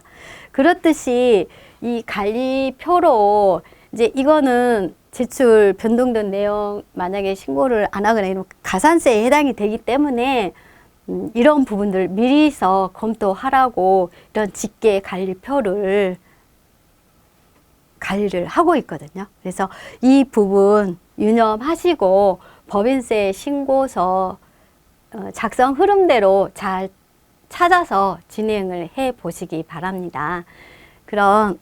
그렇듯이 이 관리표로 이제 이거는 제출 변동된 내용 만약에 신고를 안 하거나 이런 가산세에 해당이 되기 때문에 이런 부분들 미리서 검토하라고 이런 직계 관리표를 관리를 하고 있거든요. 그래서 이 부분 유념하시고 법인세 신고서 작성 흐름대로 잘 찾아서 진행을 해 보시기 바랍니다. 그럼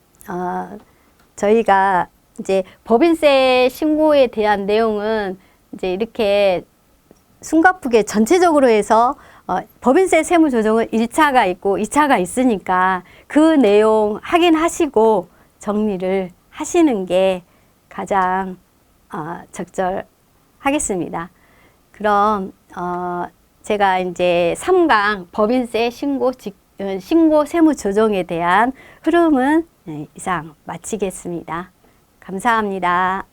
저희가 이제 법인세 신고에 대한 내용은 이제 이렇게 숨가쁘게 전체적으로 해서 법인세 세무 조정은 1차가 있고 2차가 있으니까 그 내용 확인하시고 정리를 하시는 게 가장 적절하겠습니다. 그럼 제가 이제 3강 법인세 신고 세무 조정에 대한 흐름은 이상 마치겠습니다. 감사합니다.